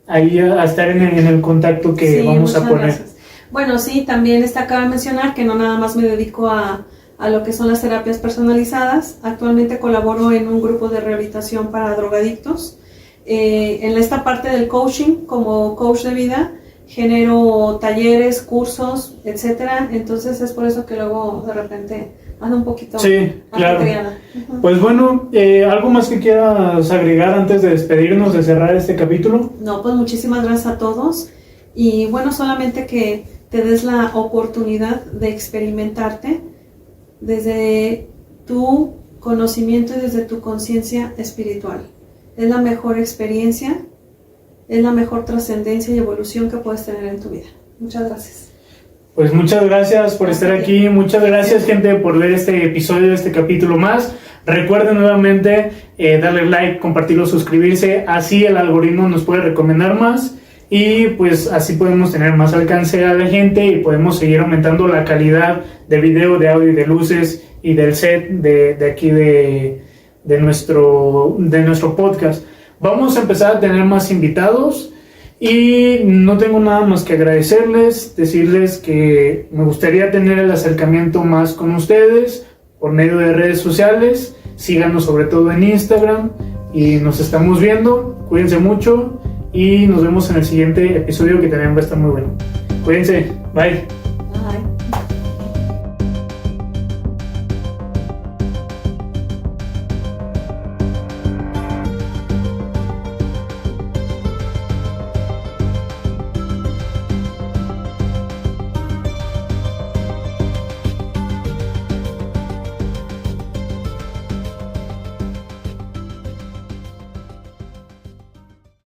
estar en el contacto que vamos a poner. Gracias. Bueno, sí, también cabe mencionar que no nada más me dedico a lo que son las terapias personalizadas. Actualmente colaboro en un grupo de rehabilitación para drogadictos. En esta parte del coaching, como coach de vida, genero talleres, cursos, etcétera. Entonces es por eso que luego de repente ando un poquito ajetreada. Pues bueno, ¿algo más que quieras agregar antes de despedirnos, de cerrar este capítulo? No, pues muchísimas gracias a todos. Y bueno, solamente que te des la oportunidad de experimentarte desde tu conocimiento y desde tu conciencia espiritual. Es la mejor experiencia, es la mejor trascendencia y evolución que puedes tener en tu vida. Muchas gracias. Pues muchas gracias por estar aquí, muchas gracias gente por ver este episodio, este capítulo más. Recuerden nuevamente darle like, compartirlo, suscribirse, así el algoritmo nos puede recomendar más. Y pues así podemos tener más alcance a la gente y podemos seguir aumentando la calidad de video, de audio y de luces y del set de aquí de nuestro podcast. Vamos a empezar a tener más invitados y no tengo nada más que agradecerles, decirles que me gustaría tener el acercamiento más con ustedes por medio de redes sociales. Síganos sobre todo en Instagram y nos estamos viendo. Cuídense mucho. Y nos vemos en el siguiente episodio, que también va a estar muy bueno. Cuídense, bye.